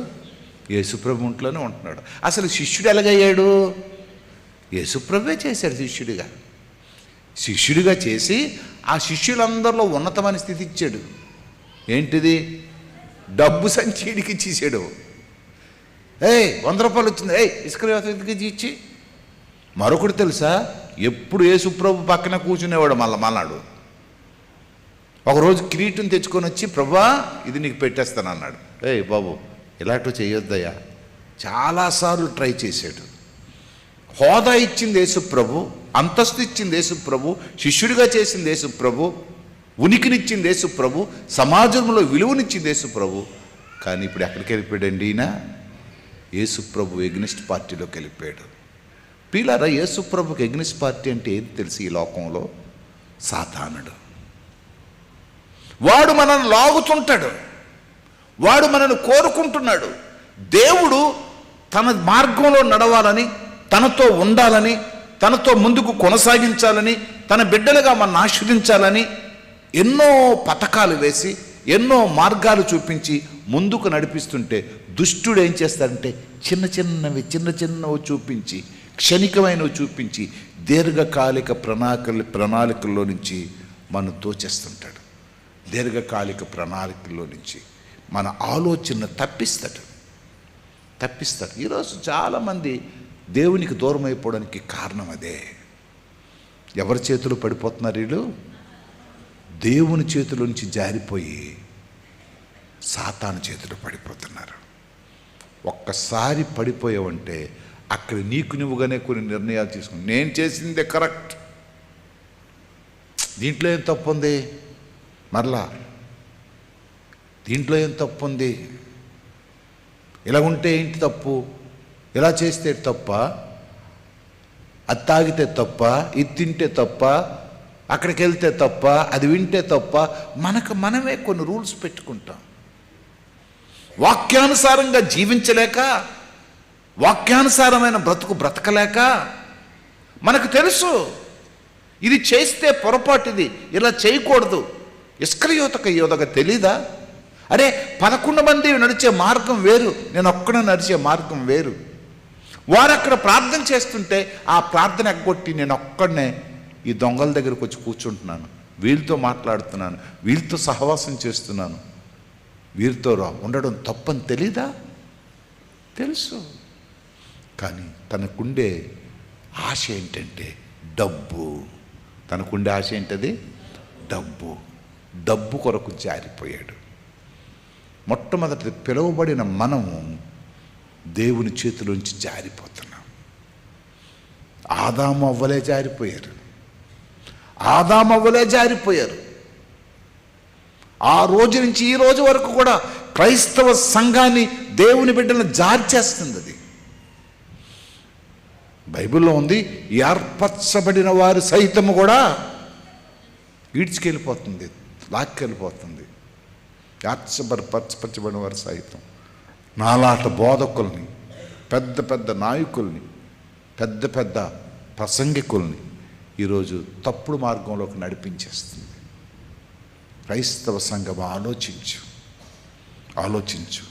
యేసుప్రభు ఇంట్లోనే ఉంటున్నాడు. అసలు శిష్యుడు ఎలాగయ్యాడు? యేసుప్రభువే చేశాడు శిష్యుడిగా చేసి ఆ శిష్యులందరిలో ఉన్నతమైన స్థితి ఇచ్చాడు. ఏంటిది? డబ్బు సంచీడికి ఇచ్చేసాడు. 100 రూపాయలు వచ్చింది, ఇసుక ఇచ్చి. మరొకటి తెలుసా? ఎప్పుడు యేసుప్రభు పక్కన కూర్చునేవాడు మళ్ళాడు. ఒకరోజు కిరీటం తెచ్చుకొని వచ్చి, ప్రభా ఇది నీకు పెట్టేస్తాను అన్నాడు. బాబు ఇలాంటివి చేయొద్దయ్యా. చాలాసార్లు ట్రై చేశాడు. హోదా ఇచ్చింది యేసుప్రభు, అంతస్తు ఇచ్చింది యేసుప్రభు, శిష్యుడిగా చేసింది యేసుప్రభు, ఉనికినిచ్చింది యేసుప్రభు, సమాజంలో విలువనిచ్చింది యేసుప్రభు. కానీ ఇప్పుడు ఎక్కడికి వెళ్ళిపోయాడండి ఈయన? యేసుప్రభు ఎగ్నిస్ట్ పార్టీలోకి వెళ్ళిపోయాడు. పిల్లరా, యేసుప్రభుకి ఎగ్నిస్ట్ పార్టీ అంటే ఏది తెలుసు? ఈ లోకంలో సాతానుడు. వాడు మనల్ని లాగుతుంటాడు, వాడు మనల్ని కోరుకుంటున్నాడు. దేవుడు తన మార్గంలో నడవాలని, తనతో ఉండాలని, తనతో ముందుకు కొనసాగించాలని, తన బిడ్డలుగా మనల్ని ఆశ్రయించాలని ఎన్నో పథకాలు వేసి, ఎన్నో మార్గాలు చూపించి ముందుకు నడిపిస్తుంటే దుష్టుడు ఏం చేస్తాడంటే చిన్నవి చూపించి, క్షణికమైనవి చూపించి దీర్ఘకాలిక ప్రణాళికల్లో నుంచి మనం దోచేస్తుంటాడు. దీర్ఘకాలిక ప్రణాళికల్లో నుంచి మన ఆలోచన తప్పిస్తాడు. ఈరోజు చాలామంది దేవునికి దూరం అయిపోవడానికి కారణం అదే. ఎవరి చేతులు పడిపోతున్నారు వీళ్ళు? దేవుని చేతుల నుంచి జారిపోయి సాతాను చేతులు పడిపోతున్నారు. ఒక్కసారి పడిపోయావంటే అక్కడ నీకు నువ్వుగానే కొన్ని నిర్ణయాలు తీసుకుని, నేను చేసిందే కరెక్ట్, దీంట్లో ఏం తప్పు ఉంది, మరలా దీంట్లో ఏం తప్పు ఉంది, ఇలా ఉంటే ఏంటి తప్పు, ఇలా చేస్తే తప్ప, అది తాగితే తప్ప, ఇది తింటే తప్ప, అక్కడికి వెళ్తే తప్ప, అది వింటే తప్ప, మనమే కొన్ని రూల్స్ పెట్టుకుంటాం. వాక్యానుసారంగా జీవించలేక, వాక్యానుసారమైన బ్రతకలేక, మనకు తెలుసు ఇది చేస్తే పొరపాటు, ఇది ఇలా చేయకూడదు. ఇస్కరియోతగా తెలీదా? అరే 11 మంది నడిచే మార్గం వేరు, నేను ఒక్కడే నడిచే మార్గం వేరు. వారు అక్కడ ప్రార్థన చేస్తుంటే ఆ ప్రార్థన ఎగ్గొట్టి నేను ఒక్కడనే ఈ దొంగల దగ్గరకు వచ్చి కూర్చుంటున్నాను, వీళ్ళతో మాట్లాడుతున్నాను, వీళ్ళతో సహవాసం చేస్తున్నాను, వీరితో ఉండడం తప్పని తెలీదా? తెలుసు. కానీ తనకుండే ఆశ ఏంటంటే డబ్బు. తనకుండే ఆశ ఏంటది? డబ్బు కొరకు జారిపోయాడు. మొట్టమొదటి పిలువబడిన మనము దేవుని చేతిలోంచి జారిపోతున్నాం. ఆదాము అవ్వలే జారిపోయారు. ఆ రోజు నుంచి ఈ రోజు వరకు కూడా క్రైస్తవ సంఘాన్ని, దేవుని బిడ్డలను జారి చేస్తుంది. అది బైబిల్లో ఉంది, ఏర్పరచబడిన వారు సైతము కూడా ఈడ్చుకెళ్ళిపోతుంది, లాక్కెళ్ళిపోతుంది. ఏర్పరచబడిన వారు సైతం నాలాట బోధకుల్ని, పెద్ద నాయకుల్ని, పెద్ద ప్రసంగికుల్ని ఈరోజు తప్పుడు మార్గంలోకి నడిపించేస్తుంది. క్రైస్తవ సంఘం ఆలోచించు.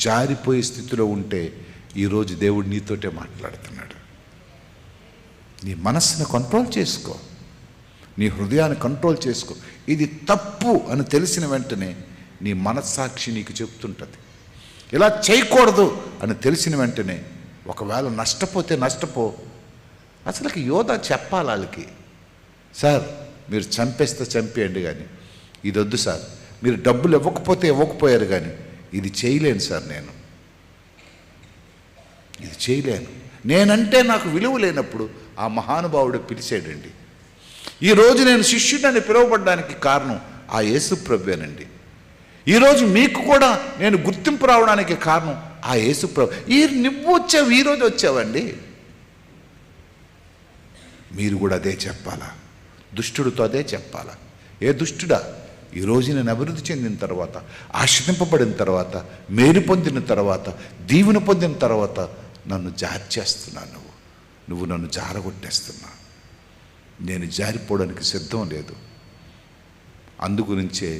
జారిపోయే స్థితిలో ఉంటే ఈరోజు దేవుడు నీతోటే మాట్లాడుతున్నాడు. నీ మనస్సును కంట్రోల్ చేసుకో, నీ హృదయాన్ని కంట్రోల్ చేసుకో. ఇది తప్పు అని తెలిసిన వెంటనే నీ మనస్సాక్షి నీకు చెప్తుంటుంది. ఇలా చేయకూడదు అని తెలిసిన వెంటనే ఒకవేళ నష్టపో. అసలుకి యోధ చెప్పాలి వాళ్ళకి, సార్ మీరు చంపేస్తే చంపేయండి, కానీ ఇది వద్దు సార్, మీరు డబ్బులు ఇవ్వకపోయారు, కానీ ఇది చేయలేను సార్, ఇది చేయలేను. నేనంటే నాకు విలువ లేనప్పుడు ఆ మహానుభావుడు పిలిచాడండి. ఈరోజు నేను శిష్యుడని పిలువబడ్డానికి కారణం ఆ యేసు ప్రభువేనండి. ఈరోజు మీకు కూడా నేను గుర్తింపు రావడానికి కారణం ఆ యేసు ప్రభు. నువ్వు వచ్చావు, ఈరోజు వచ్చావండి. మీరు కూడా అదే చెప్పాలా, దుష్టుడితో అదే చెప్పాలా. ఏ దుష్టుడా, ఈరోజు నేను అభివృద్ధి చెందిన తర్వాత, ఆశ్రదింపబడిన తర్వాత, మేలు పొందిన తర్వాత, దీవెన పొందిన తర్వాత నన్ను జారి చేస్తున్నాను, నువ్వు నన్ను జారగొట్టేస్తున్నా. నేను జారిపోవడానికి సిద్ధం లేదు. అందుగురించే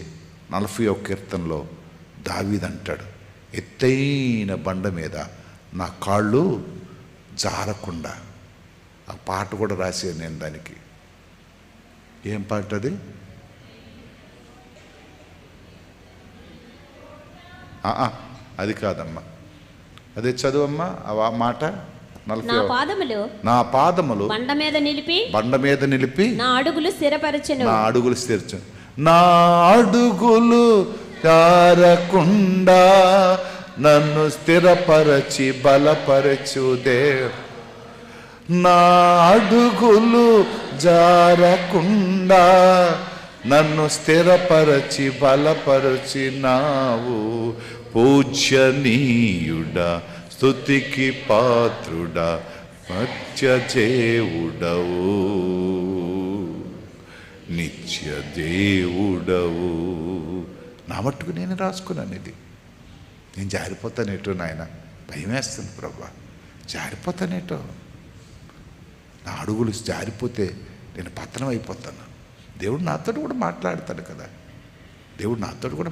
40వ కీర్తనలో దావీదు అంటాడు, ఎత్తైన బండ మీద నా కాళ్ళు జారకుండా. ఆ పాట కూడా రాశాను నేను దానికి. ఏం పాట అది? అది కాదమ్మా, అదే చదువమ్మా ఆ మాట. నా పాదములు బండ మీద నిలిపి నా అడుగులు స్థిరపరచెను. నా అడుగులు జారకుండా నన్ను స్థిరపరచి బలపరచు దేవ్. నా అడుగులు జారకుండా నన్ను స్థిరపరచి బలపరచినావు. పూజ్యనీయుడా, స్తుతికి పాత్రుడా, మత్యదేవుడవు, నిత్య దేవుడవు. నా మట్టుకు నేను రాసుకున్నాను ఇది. నేను జారిపోతానేటో నాయన, భయం వేస్తుంది ప్రభా, జారిపోతానేటో. నా అడుగులు జారిపోతే నేను పతనం అయిపోతాను. దేవుడు నాతో కూడా మాట్లాడతాడు కదా. దేవుడు నాతో కూడా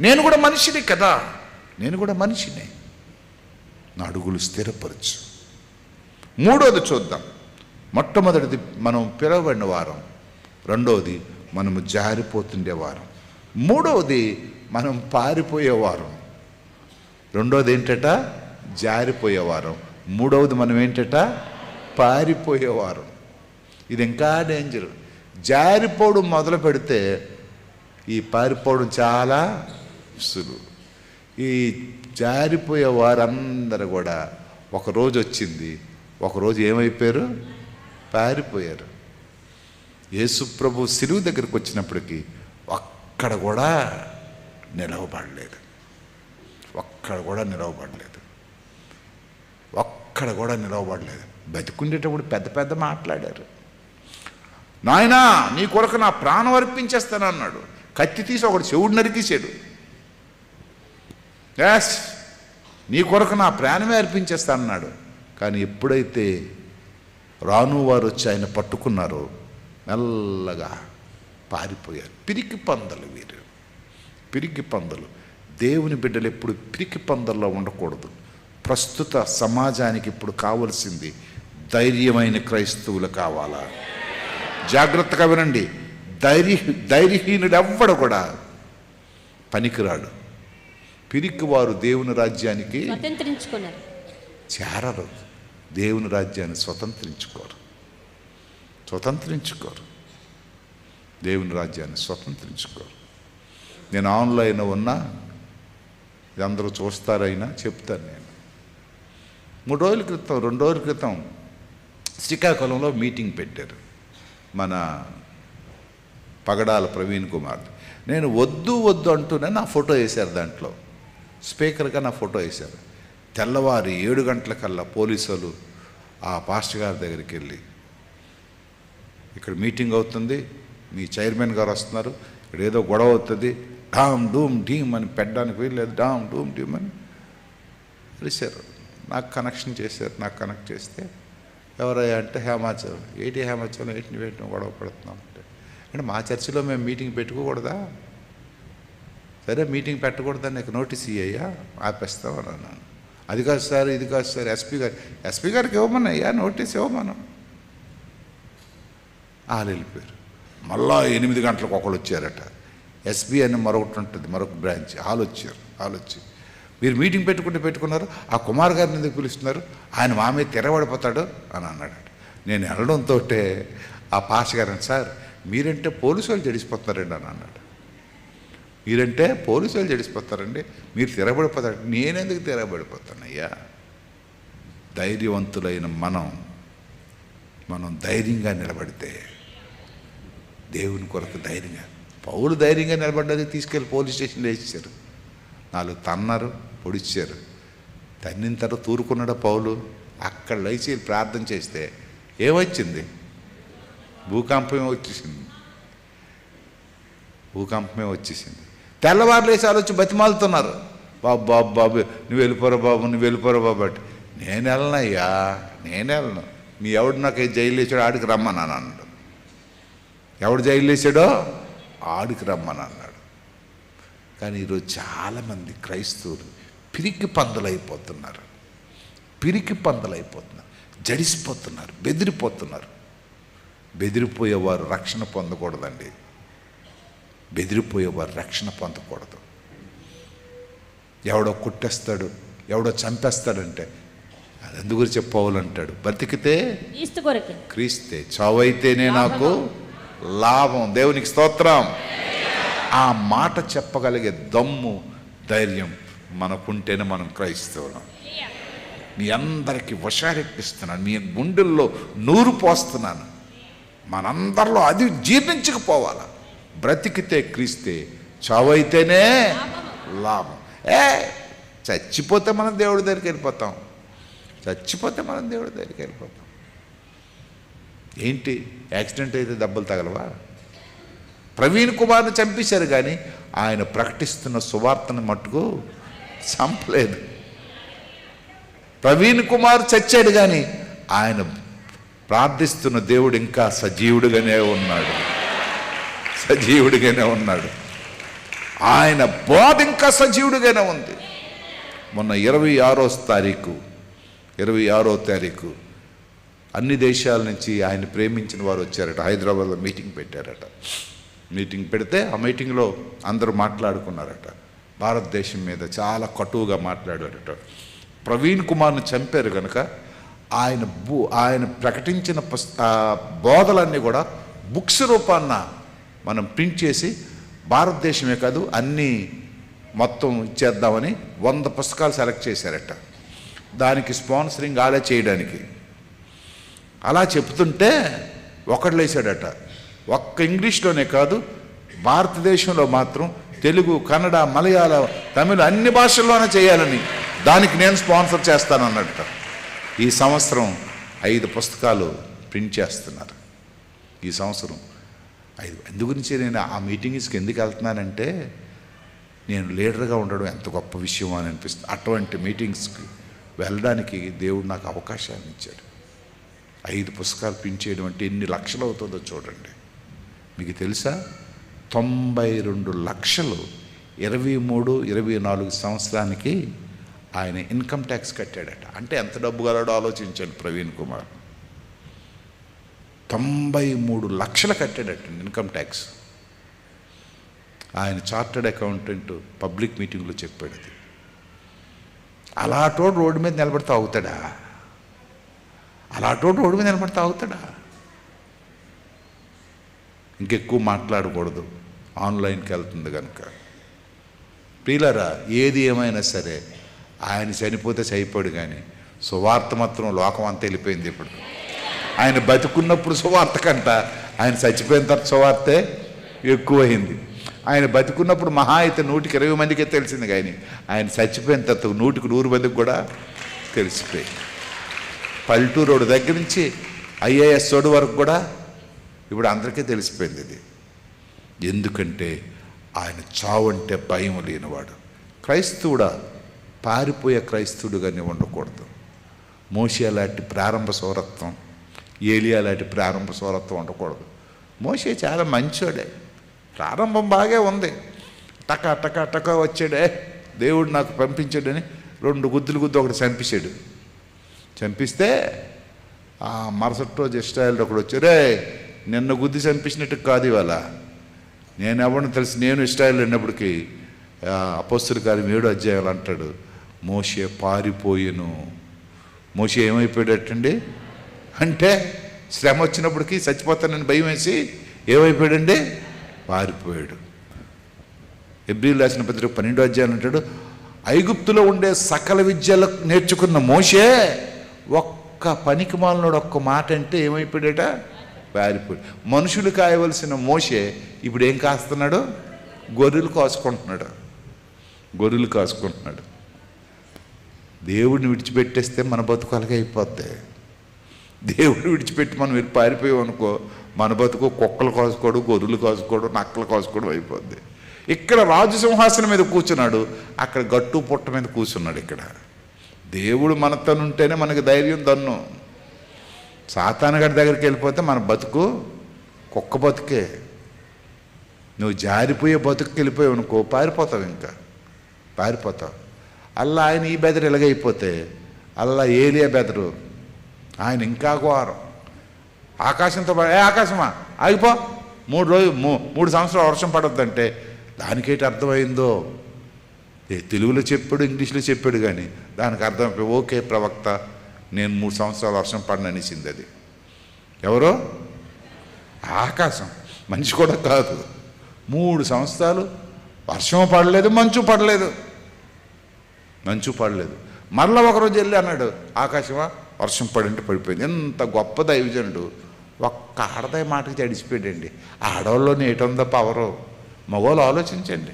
నేను కూడా మనిషిని కదా, నేను కూడా మనిషినే. నా అడుగులు స్థిరపరచు. మూడోది చూద్దాం. మొట్టమొదటిది మనం పిలవబడిన వారం, రెండవది మనము జారిపోతుండే వారం, మూడవది మనం పారిపోయేవారం. రెండవది ఏంటట? జారిపోయేవారం. మూడవది మనం ఏంటట? పారిపోయేవారం. ఇది ఇంకా డేంజర్. జారిపోవడం మొదలు పెడితే ఈ పారిపోవడం చాలా సులువు. ఈ జారిపోయే వారందరూ కూడా ఒకరోజు వచ్చింది, ఒకరోజు ఏమైపోయారు? పారిపోయారు. యేసు ప్రభు సిలువ దగ్గరికి వచ్చినప్పటికీ ఒక్కడ కూడా నిలవబడలేదు. ఒక్కడ కూడా నిలవబడలేదు. ఒక్కడ కూడా నిలవబడలేదు. బతికుండేటప్పుడు పెద్ద పెద్ద మాట్లాడారు. నాయనా నీ కొరకు నా ప్రాణం అర్పించేస్తాను అన్నాడు. కత్తి తీసి ఒకడు చెవుడు నరికేసాడు. ఎస్, నీ కొరకు నా ప్రాణమే అర్పించేస్తానన్నాడు. కానీ ఎప్పుడైతే రాను వారు వచ్చి ఆయన పట్టుకున్నారో మెల్లగా పారిపోయారు. పిరికి పందలు వీరు, పిరికి పందలు. దేవుని బిడ్డలు ఎప్పుడు పిరికి పందల్లో ఉండకూడదు. ప్రస్తుత సమాజానికి ఇప్పుడు కావలసింది ధైర్యమైన క్రైస్తవులు కావాలా? జాగ్రత్తగా వినండి. ధైర్యహీనుడు ఎవ్వడు కూడా పనికిరాడు. పిరికి వారు దేవుని రాజ్యానికి స్వతంత్రించుకున్నారు, చేరరు. దేవుని రాజ్యాన్ని స్వతంత్రించుకోరు. దేవుని రాజ్యాన్ని స్వతంత్రించుకోరు. నేను ఆన్లైన్లో ఉన్నా, ఇది అందరూ చూస్తారైనా చెప్తాను. నేను 2 రోజుల క్రితం శ్రీకాకుళంలో మీటింగ్ పెట్టారు మన పగడాల ప్రవీణ్ కుమార్. నేను వద్దు అంటూనే నా ఫోటో వేశారు. దాంట్లో స్పీకర్గా నా ఫోటో వేశారు. తెల్లవారి 7 గంటలకల్లా పోలీసులు ఆ పాస్టర్ గారి దగ్గరికి వెళ్ళి, ఇక్కడ మీటింగ్ అవుతుంది, మీ చైర్మన్ గారు వస్తున్నారు, ఇక్కడ ఏదో గొడవ అవుతుంది, డామ్ డూమ్ ఢీమ్ అని పెట్టడానికి వీల్లేదు, డామ్ డూమ్ ఢీమ్ అని పిలిచారు. నాకు కనెక్షన్ చేశారు. నాకు కనెక్ట్ చేస్తే ఎవరయ్యా అంటే హేమాచలం. హేమాచలం ఏంటి గొడవ పడుతున్నాం అంటే మా చర్చిలో మేము మీటింగ్ పెట్టుకోకూడదా? సరే మీటింగ్ పెట్టకూడదని నీకు నోటీస్ ఇయ్యా, ఆపేస్తామని అన్నాను. అది కాదు సార్, ఇది కాదు సార్, ఎస్పీ గారికి ఇవ్వమన్నయ్యా, నోటీస్ ఇవ్వమను. వాళ్ళు వెళ్ళిపోయారు. మళ్ళా 8 గంటలకు ఒకళ్ళు వచ్చారట. ఎస్బీ అని మరొకటి ఉంటుంది, మరొక బ్రాంచ్. వాళ్ళు వచ్చి మీరు మీటింగ్ పెట్టుకున్నారు, ఆ కుమార్ గారిని ఎందుకు పిలుస్తున్నారు? ఆయన మా మీద తిరగబడిపోతాడు అని అన్నాడు. నేను వెళ్ళడంతో ఆ పాస్ గారని, సార్ మీరంటే పోలీసు వాళ్ళు జడిసిపోతున్నారండి అని అన్నాడు. మీరంటే పోలీసు వాళ్ళు జడిసిపోతారండి, మీరు తిరగబడిపోతారు. నేనెందుకు తిరగబడిపోతానయ్యా? ధైర్యవంతులైన మనం ధైర్యంగా నిలబడితే, దేవుని కొరకు ధైర్యంగా, పౌలు ధైర్యంగా నిలబడ్డది తీసుకెళ్ళి పోలీస్ స్టేషన్లో వేసేసారు. 4 తన్నారు, పొడిచారు. తన్నిన తర్వాత తూరుకున్నాడు పౌలు. అక్కడ లేచి ప్రార్థన చేస్తే ఏమొచ్చింది? భూకంపమే వచ్చేసింది. తెల్లవారు లేచి వచ్చి బతిమాలుతున్నారు, బాబు నువ్వు వెళ్ళిపోరా బాబు అంటే, నేను వెళ్ళనయ్యా, నేను వెళ్ళను. మీ ఎవడు నాకు జైలు వేసాడో ఆడికి రమ్మన్నాను అన్నాడు. ఎవడు జైలు వేసాడో ఆడికి రమ్మని అన్నాడు. కానీ ఈరోజు చాలామంది క్రైస్తవులు పిరికి పందులైపోతున్నారు, జడిసిపోతున్నారు, బెదిరిపోయేవారు రక్షణ పొందకూడదండి. పొందకూడదు. ఎవడో కుట్టేస్తాడు, ఎవడో చంపేస్తాడంటే అది ఎందుకు చెప్పవాలంటాడు? బ్రతికితే క్రీస్తే, చావైతేనే నాకు లాభం. దేవునికి స్తోత్రం. ఆ మాట చెప్పగలిగే దమ్ము, ధైర్యం మనకుంటేనే మనం క్రైస్తవులం. మీ అందరికీ వశారెక్కిస్తున్నాను, మీ గుండెల్లో నూరు పోస్తున్నాను. మనందరిలో అది జీర్ణించకపోవాలా. బ్రతికితే క్రీస్తే, చావైతేనే లాభం. చచ్చిపోతే మనం దేవుడి దగ్గరికి వెళ్ళిపోతాం. ఏంటి యాక్సిడెంట్ అయితే దెబ్బలు తగలవా? ప్రవీణ్ కుమార్ని చంపేశారు, కానీ ఆయన ప్రకటిస్తున్న సువార్తను మట్టుకు చంపలేదు. ప్రవీణ్ కుమార్ చచ్చాడు, కానీ ఆయన ప్రార్థిస్తున్న దేవుడు ఇంకా సజీవుడిగానే ఉన్నాడు. ఆయన బోధ ఇంకా సజీవుడిగానే ఉంది. మొన్న 26వ తారీఖు అన్ని దేశాల నుంచి ఆయన ప్రేమించిన వారు వచ్చారట. హైదరాబాద్లో మీటింగ్ పెట్టారట. మీటింగ్ పెడితే ఆ మీటింగ్లో అందరూ మాట్లాడుకున్నారట. భారతదేశం మీద చాలా కటువుగా మాట్లాడారట. ప్రవీణ్ కుమార్ని చంపారు కనుక ఆయన ప్రకటించిన బోధలన్నీ కూడా బుక్స్ రూపాన్న మనం ప్రింట్ చేసి భారతదేశమే కాదు అన్నీ మొత్తం ఇచ్చేద్దామని 100 పుస్తకాలు సెలెక్ట్ చేశారట. దానికి స్పాన్సరింగ్ ఆలే చేయడానికి. అలా చెప్తుంటే ఒకడు లేచాడట, ఒక్క ఇంగ్లీష్లోనే కాదు భారతదేశంలో మాత్రం తెలుగు, కన్నడ, మలయాళం, తమిళ అన్ని భాషల్లోనే చేయాలని, దానికి నేను స్పాన్సర్ చేస్తానన్నట. ఈ సంవత్సరం 5 పుస్తకాలు ప్రింట్ చేస్తున్నారు. ఈ సంవత్సరం 5. అందుగురించి నేను ఆ మీటింగ్స్కి ఎందుకు వెళ్తున్నానంటే, నేను లీడర్గా ఉండడం ఎంత గొప్ప విషయం అని అనిపిస్తుంది. అటువంటి మీటింగ్స్కి వెళ్ళడానికి దేవుడు నాకు అవకాశాన్ని ఇచ్చాడు. 5 పుస్తకాలు ప్రింట్ చేయడం అంటే ఎన్ని లక్షలు అవుతుందో చూడండి. మీకు తెలుసా, 92 లక్షలు 23-24 సంవత్సరానికి ఆయన ఇన్కమ్ ట్యాక్స్ కట్టాడట. అంటే ఎంత డబ్బు గలడో ఆలోచించండి. ప్రవీణ్ కుమార్ 93 లక్షలు కట్టాడట ఇన్కమ్ ట్యాక్స్. ఆయన చార్టర్డ్ అకౌంటెంట్ పబ్లిక్ మీటింగ్లో చెప్పాడు. అది అలాంటోడు రోడ్డు మీద నిలబడితే అవుతాడా? అలాంటోడు రోడ్డు మీద నిలబడితే అవుతాడా? ఇంకెక్కువ మాట్లాడకూడదు, ఆన్లైన్కి వెళ్తుంది కనుక. ప్రియులారా, ఏది ఏమైనా సరే ఆయన చనిపోతే సరిపోడు, కానీ సువార్త మాత్రం లోకం అంతా వెళ్ళిపోయింది. ఇప్పుడు ఆయన బతుకున్నప్పుడు సువార్త కంట ఆయన చచ్చిపోయిన తర్వాత సువార్తే ఎక్కువైంది. ఆయన బతుకున్నప్పుడు మహా అయితే 120 మందికే తెలిసింది, కానీ ఆయన చచ్చిపోయిన తర్వాత 100 మందికి కూడా తెలిసిపోయింది. పల్లెటూరోడు దగ్గర నుంచి IAS చోడు వరకు కూడా ఇప్పుడు అందరికీ తెలిసిపోయింది ఇది. ఎందుకంటే ఆయన చావు అంటే భయం లేనివాడు. క్రైస్తవుడా పారిపోయే క్రైస్తవుడుగానే ఉండకూడదు. మోషే లాంటి ప్రారంభ సౌరత్వం, ఏలియా లాంటి ప్రారంభ సౌరత్వం ఉండకూడదు. మోషే చాలా మంచోడే, ప్రారంభం బాగే ఉంది. టక వచ్చాడే, దేవుడు నాకు పంపించాడని 2 గుద్దులు ఒకటి చంపేశాడు. చంపిస్తే మరుసటి రోజు ఇశ్రాయేలు ఒకడు వచ్చారే, నిన్న గుద్ది చంపించినట్టు కాదు ఇవాళ. నేను ఎవరిని తెలిసి, నేను ఇశ్రాయేలు వెళ్ళినప్పటికీ అపోస్తలుల కార్యం 7వ అధ్యాయం అంటాడు, మోషే పారిపోయెను. మోషే ఏమైపోయాడటండి అంటే, శ్రమ వచ్చినప్పటికీ చచ్చిపోతానని భయం వేసి ఏమైపోయాడండి? పారిపోయాడు. హెబ్రీయులకు రాసిన పత్రిక 12వ అధ్యాయం అంటాడు, ఐగుప్తులో ఉండే సకల విద్యలు నేర్చుకున్న మోషే ఒక్క పనికి మాలినోడు ఒక్క మాట అంటే ఏమైపోయాడట? పారిపోయాడు. మనుషులు కాయవలసిన మోషే ఇప్పుడు ఏం కాస్తున్నాడు? గొర్రెలు కాసుకుంటున్నాడు. దేవుడిని విడిచిపెట్టేస్తే మన బతుకులకి అయిపోద్ది. దేవుడిని విడిచిపెట్టి మనం వెళ్ళి పారిపోయాం అనుకో, మన బతుకు కుక్కలు కాసుకోవడం, గొర్రెలు కాసుకోవడం, నక్కలు కాసుకోవడం అయిపోద్ది. ఇక్కడ రాజు సింహాసనం మీద కూర్చున్నాడు, అక్కడ గట్టు పుట్ట మీద కూర్చున్నాడు. ఇక్కడ దేవుడు మనతో ఉంటేనే మనకి ధైర్యం. దన్ను సాతానుగాడి దగ్గరికి వెళ్ళిపోతే మన బతుకు కుక్క బతుకే. నువ్వు జారిపోయే బతుకు వెళ్ళిపోయావు అనుకో, పారిపోతావు. అల్లా ఆయన ఈ బెదరు ఎలాగైపోతే అల్లా ఏలియా బెదరు ఆయన ఇంకా ఘోరం. ఆకాశంతో ఆకాశమా ఆగిపో, 3 సంవత్సరాలు వర్షం పడొద్దంటే దానికేంటి అర్థమైందో? తెలుగులో చెప్పాడు, ఇంగ్లీష్లో చెప్పాడు, కానీ దానికి అర్థం ఓకే ప్రవక్త, నేను 3 సంవత్సరాలు వర్షం పడననిసింది. అది ఎవరో? ఆకాశం, మనిషి కూడా కాదు. 3 సంవత్సరాలు వర్షం పడలేదు, మంచు పడలేదు. మరలా ఒకరోజు వెళ్ళి అన్నాడు, ఆకాశమా వర్షం పడింటే పడిపోయింది. ఎంత గొప్ప దైవజనుడు, ఒక్క ఆడదాయి మాటకి తడిసిపోయాడండి. ఆడవాళ్ళలో నేటుందో పవరు, మగవాళ్ళు ఆలోచించండి,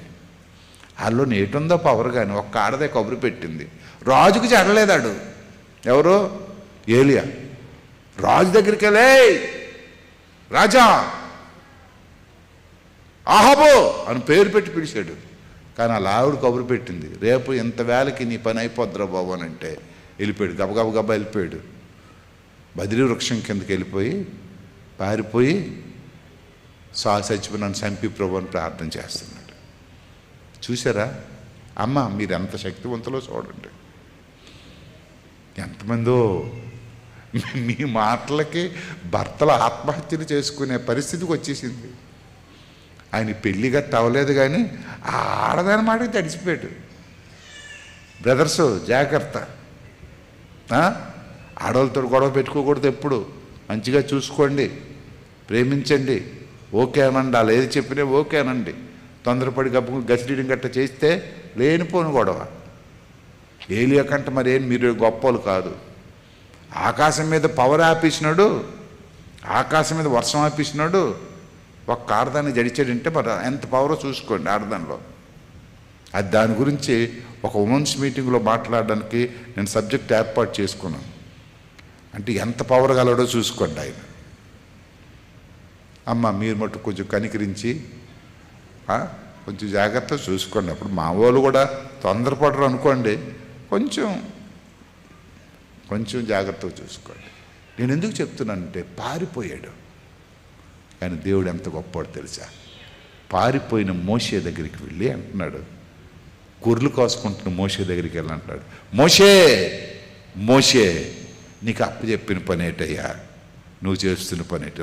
వాళ్ళలో నేటుందో పవర్. కానీ ఒక్క ఆడదాయి కబురు పెట్టింది. రాజుకి చెడలేదాడు. ఎవరు? ఏలియా. రాజు దగ్గరికి వెళ్ళే, రాజా ఆహాబో అని పేరు పెట్టి పిలిచాడు. కానీ ఆ ఆవిడ కబురు పెట్టింది, రేపు ఇంత వేళకి నీ పని అయిపోద్దురా బాబు అని అంటే వెళ్ళిపోయాడు. గబగబ వెళ్ళిపోయాడు. బదిలీ వృక్షం కిందకి వెళ్ళిపోయి పారిపోయి చచ్చిపోయి నన్ను చంపి ప్రభు అని ప్రార్థన చేస్తున్నాడు. చూసారా అమ్మ, మీరు ఎంత శక్తివంతులో చూడండి. ఎంతమందో మీ మాటలకి భర్తలు ఆత్మహత్యలు చేసుకునే పరిస్థితికి వచ్చేసింది. ఆయన పెళ్లి గట్ట అవ్వలేదు, కానీ ఆ ఆడదాని మాటకి తడిసిపోయాడు. బ్రదర్స్ జాగ్రత్త, ఆడవాళ్ళతో గొడవ పెట్టుకోకూడదు. ఎప్పుడు మంచిగా చూసుకోండి, ప్రేమించండి, ఓకే అనండి. వాళ్ళు ఏది చెప్పినా ఓకే అనండి. తొందరపడి గసిడీడం గట్ట చేస్తే లేనిపోను గొడవ. ఏలియా కంటే మరేం మీరు గొప్పలు కాదు. ఆకాశం మీద పవర్ ఆపేసినాడు, ఆకాశం మీద వర్షం ఆపేసినాడు. ఒక్క ఆడదాన్ని జడిచాడంటే మరి ఎంత పవరో చూసుకోండి ఆడదానిలో. అది దాని గురించి ఒక ఉమెన్స్ మీటింగ్లో మాట్లాడడానికి నేను సబ్జెక్ట్ ఏర్పాటు చేసుకున్నాను. అంటే ఎంత పవర్ గలడో చూసుకోండి ఆయన. అమ్మ, మీరు మటు కొంచెం కనికరించి కొంచెం జాగ్రత్తగా చూసుకోండి. అప్పుడు మా వాళ్ళు కూడా తొందరపడరు అనుకోండి, కొంచెం జాగ్రత్తగా చూసుకోండి. నేను ఎందుకు చెప్తున్నానంటే పారిపోయాడు, కానీ దేవుడు ఎంత గొప్పవాడు తెలుసా. పారిపోయిన మోషే దగ్గరికి వెళ్ళి అంటున్నాడు, గొర్రెలు కాసుకుంటున్న మోషే దగ్గరికి వెళ్ళి అంటాడు, మోషే మోషే నీకు అప్పచెప్పిన పని ఏంటయ్యా, నువ్వు చేస్తున్న పని ఏంటి,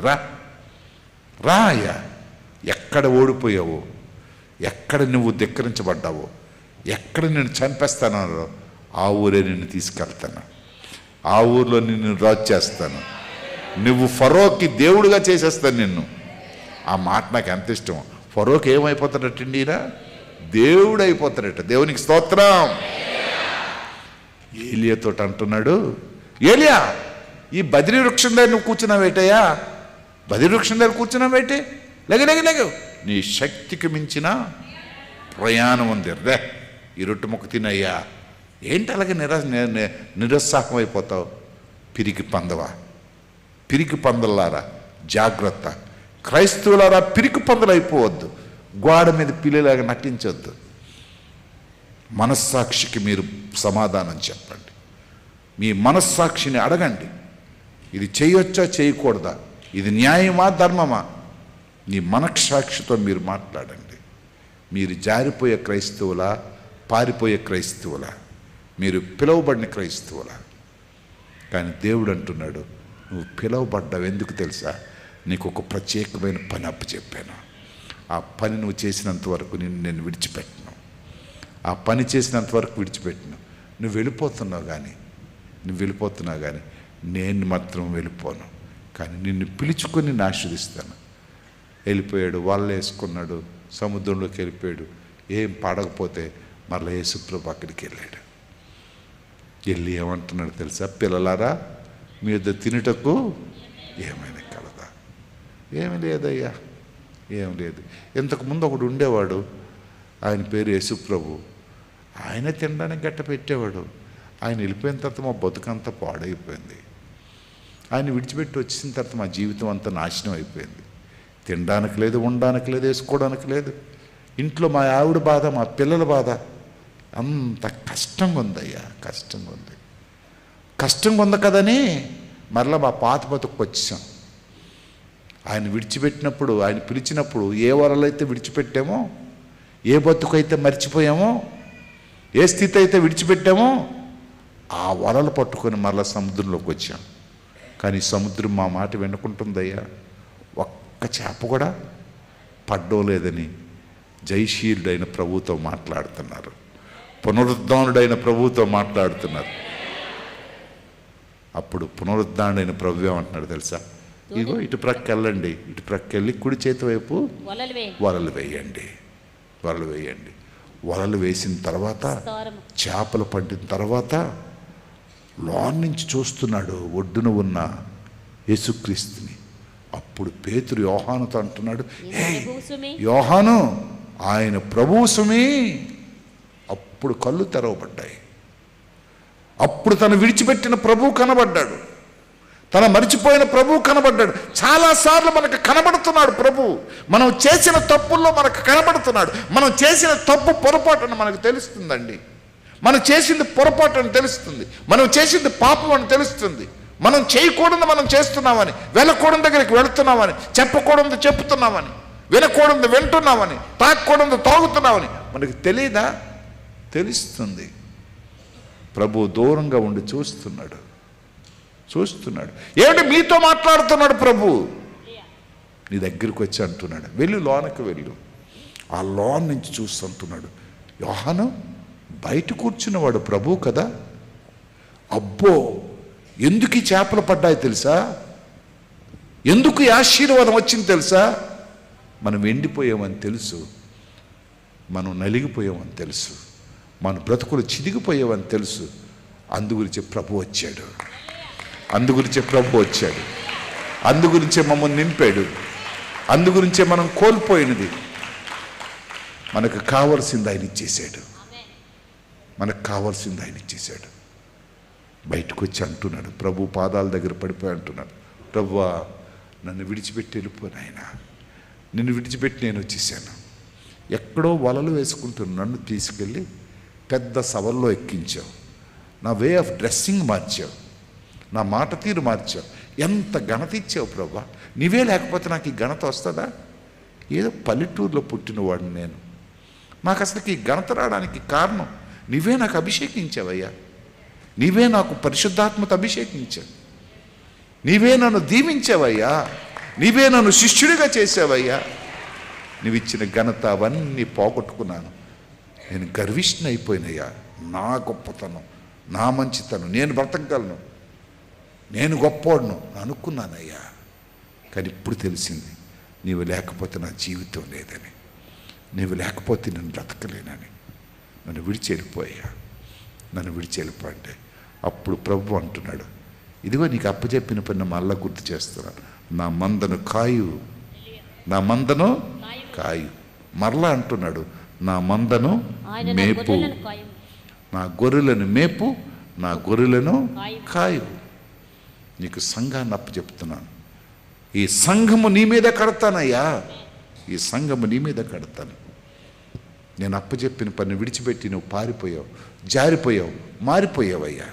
రా అయ్యా. ఎక్కడ ఓడిపోయావో, ఎక్కడ నువ్వు ధిక్కరించబడ్డావో, ఎక్కడ నిన్ను చంపేస్తానో ఆ ఊరే నిన్ను తీసుకెళ్తాను, ఆ ఊర్లో నిన్ను రాజు చేస్తాను, నువ్వు ఫరోకి దేవుడుగా చేసేస్తాను నిన్ను. ఆ మాట నాకు ఎంత ఇష్టం. ఫరోకి ఏమైపోతాడటండి, ఈయన దేవుడు అయిపోతాడట. దేవునికి స్తోత్రం. ఏలియాతో అంటున్నాడు, ఏలియా ఈ బద్రీ వృక్షం దగ్గర నువ్వు కూర్చున్నావేటయ్యా, బద్రీ వృక్షం దగ్గర కూర్చున్నావేటే, లెగ నీ శక్తికి మించిన ప్రయాణం ఉంది, రే ఈ రొట్టె ముక్క తినయ్యా. ఏంటి అలాగే నిరుత్సాహం అయిపోతావు? పిరికి పందలారా జాగ్రత్త. క్రైస్తవులారా పిరికి పందలు అయిపోవద్దు, గోడ మీద పిల్లిలాగా నటించొద్దు. మనస్సాక్షికి మీరు సమాధానం చెప్పండి, మీ మనస్సాక్షిని అడగండి. ఇది చేయొచ్చా చేయకూడదా, ఇది న్యాయమా ధర్మమా, నీ మనస్సాక్షితో మీరు మాట్లాడండి. మీరు జారిపోయే క్రైస్తవులా, పారిపోయే క్రైస్తవులా, మీరు పిలువబడిన క్రైస్తవులా? కానీ దేవుడు అంటున్నాడు, నువ్వు పిలువబడ్డావు ఎందుకు తెలుసా, నీకు ఒక ప్రత్యేకమైన పని అప్పచెప్పాను. ఆ పని నువ్వు చేసినంత వరకు నేను విడిచిపెట్టను, ఆ పని చేసినంత వరకు విడిచిపెట్టను. నువ్వు వెళ్ళిపోతున్నావు కానీ నేను మాత్రం వెళ్ళిపోను, కానీ నిన్ను పిలుచుకొని నిన్ను ఆశీర్వదిస్తాను. వెళ్ళిపోయాడు, వాళ్ళు వేసుకున్నాడు, సముద్రంలోకి వెళ్ళిపోయాడు. ఏం పడకపోతే మరలా యేసుప్రభు అక్కడికి వెళ్ళాడు. వెళ్ళి ఏమంటున్నాడు తెలుసా, పిల్లలారా మీ వద్ద తినుటకు ఏమైనా కలదా? ఏమి లేదయ్యా, ఏం లేదు. ఇంతకుముందు ఒకడు ఉండేవాడు, ఆయన పేరు యేసుప్రభు. ఆయన తినడానికి గట్ట పెట్టేవాడు. ఆయన వెళ్ళిపోయిన తర్వాత మా బతుకంతా పాడైపోయింది. ఆయన విడిచిపెట్టి వచ్చిన తర్వాత మా జీవితం అంతా నాశనం అయిపోయింది. తినడానికి లేదు, ఉండడానికి లేదు, వేసుకోవడానికి లేదు. ఇంట్లో మా ఆవిడ బాధ, మా పిల్లల బాధ, అంత కష్టంగా ఉందయ్యా, కష్టంగా ఉంది కదని మరలా మా పాత బతుకు వచ్చాం. ఆయన విడిచిపెట్టినప్పుడు, ఆయన పిలిచినప్పుడు ఏ వరలైతే విడిచిపెట్టామో, ఏ బతుకైతే మర్చిపోయామో, ఏ స్థితి అయితే విడిచిపెట్టామో ఆ వలలు పట్టుకొని మరలా సముద్రంలోకి వచ్చాం. కానీ సముద్రం మా మాట వినుకుంటుందయ్యా. ఒక్క చేప కూడా పడ్డోలేదని జయశీలుడైన ప్రభువుతో మాట్లాడుతున్నారు, పునరుద్ధానుడైన ప్రభువుతో మాట్లాడుతున్నారు. అప్పుడు పునరుద్ధానుడైన ప్రభు ఏమంటున్నాడు తెలుసా, ఇగో ఇటు ప్రక్క వెళ్ళండి, ఇటు ప్రక్క వెళ్ళి కుడి చేతి వైపు వలలు వేయండి. వలలు వేసిన తర్వాత చేపలు పట్టిన తర్వాత లోన్ నుంచి చూస్తున్నాడు ఒడ్డున ఉన్న యేసుక్రీస్తుని. అప్పుడు పేతురు యోహానుతో అంటున్నాడు, యోహాను ఆయన ప్రభువు సుమి. అప్పుడు కళ్ళు తెరవబడ్డాయి. అప్పుడు తను విడిచిపెట్టిన ప్రభువు కనబడ్డాడు, తన మరిచిపోయిన ప్రభువు కనబడ్డాడు. చాలాసార్లు మనకు కనబడుతున్నాడు ప్రభువు. మనం చేసిన తప్పుల్లో మనకు కనబడుతున్నాడు. మనం చేసిన తప్పు పొరపాటు అని మనకు తెలుస్తుందండి. మనం చేసింది పొరపాటు అని తెలుస్తుంది, మనం చేసింది పాపం అని తెలుస్తుంది. మనం చేయకూడదు మనం చేస్తున్నామని, వెళ్ళకూడదు దగ్గరికి వెళుతున్నామని, చెప్పకూడదు చెప్తున్నామని, వినకూడదు వింటున్నామని, తాగకూడదు తాగుతున్నామని మనకు తెలియదా? తెలుస్తుంది. ప్రభు దూరంగా ఉండి చూస్తున్నాడు. ఏమిటి మీతో మాట్లాడుతున్నాడు ప్రభు? నీ దగ్గరికి వచ్చి అంటున్నాడు, వెళ్ళు లోనకి వెళ్ళు. ఆ లోన్ నుంచి చూస్తుంటున్నాడు, యోహాను బయట కూర్చున్నవాడు ప్రభు కదా. అబ్బో, ఎందుకు ఈ చేపలు పడ్డాయి తెలుసా? ఎందుకు ఈ ఆశీర్వాదం వచ్చింది తెలుసా? మనం ఎండిపోయామని తెలుసు, మనం నలిగిపోయామని తెలుసు, మన బ్రతుకులు చిదిగిపోయామని తెలుసు. అందుగురించే ప్రభు వచ్చాడు, అందుగురించే మమ్మల్ని నింపాడు, అందుగురించే మనం కోల్పోయినది మనకు కావలసింది ఆయన ఇచ్చేశాడు. బయటకు వచ్చి అంటున్నాడు, ప్రభు పాదాల దగ్గర పడిపోయి అంటున్నాడు, ప్రభువా నన్ను విడిచిపెట్టి వెళ్ళిపోను ఆయన, నిన్ను విడిచిపెట్టి నేను వచ్చేసాను. ఎక్కడో వలలు వేసుకుంటున్న నన్ను తీసుకెళ్ళి పెద్ద సభల్లో ఎక్కించావు, నా వే ఆఫ్ డ్రెస్సింగ్ మార్చావు, నా మాట తీరు మార్చావు, ఎంత ఘనత ఇచ్చావు ప్రభా. నీవే లేకపోతే నాకు ఈ ఘనత వస్తుందా? ఏదో పల్లెటూరులో పుట్టినవాడిని నేను, నాకు అసలుకి ఈ ఘనత రావడానికి కారణం నీవే నాకు అభిషేకించావయ్యా, నీవే నాకు పరిశుద్ధాత్మతో అభిషేకించావు, నీవే నన్ను దీవించావయ్యా, నీవే నన్ను శిష్యుడిగా చేసావయ్యా. నువ్విచ్చిన ఘనత అవన్నీ పోగొట్టుకున్నాను, నేను గర్విష్ఠుని అయిపోయినయ్యా. నా గొప్పతనం, నా మంచితనం, నేను బ్రతకగలను, నేను గొప్పోడును అనుకున్నానయ్యా. కానీ ఇప్పుడు తెలిసింది, నీవు లేకపోతే నా జీవితం లేదని, నీవు లేకపోతే నేను బ్రతకలేనని. నన్ను విడిచి వెళ్ళిపోండి. అప్పుడు ప్రభు అంటున్నాడు, ఇదిగో నీకు అప్పచెప్పిన పని మళ్ళా గుర్తు చేస్తున్నాను, నా మందను కాయు. మరలా అంటున్నాడు, నా మందను మేపు, నా గొర్రెలను మేపు, నా గొర్రెలను కాయు. నీకు సంఘాన్ని అప్పచెప్తున్నాను, ఈ సంఘము నీ మీద కడతానయ్యా, నేను అప్పచెప్పిన పని విడిచిపెట్టి నువ్వు పారిపోయావు, జారిపోయావు, మారిపోయావయ్యా.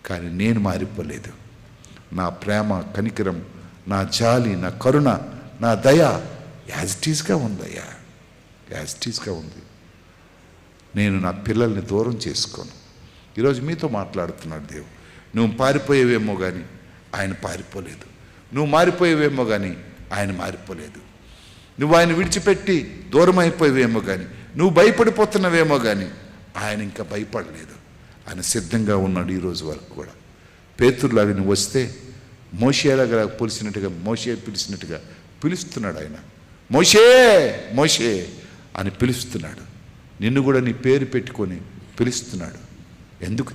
కానీ నేను మారిపోలేదు. నా ప్రేమ, కనికరం, నా జాలి, నా కరుణ, నా దయ యాజ్ ఇట్ ఈస్గా ఉందయ్యా, ఉంది. నేను నా పిల్లల్ని దూరం చేసుకోను. ఈరోజు మీతో మాట్లాడుతున్నాడు దేవుడు. నువ్వు పారిపోయేవేమో కానీ ఆయన పారిపోలేదు, నువ్వు మారిపోయేవేమో కానీ ఆయన మారిపోలేదు, నువ్వు ఆయన విడిచిపెట్టి దూరం అయిపోయేవేమో కానీ, నువ్వు భయపడిపోతున్నవేమో కానీ ఆయన ఇంకా భయపడలేదు. ఆయన సిద్ధంగా ఉన్నాడు ఈరోజు వరకు కూడా. పేతురులాగా నువ్వు వస్తే మోషేలాగా పిలిచినట్టుగా పిలుస్తున్నాడు ఆయన. మోషే అని పిలుస్తున్నాడు. నిన్ను కూడా నీ పేరు పెట్టుకొని పిలుస్తున్నాడు. ఎందుకు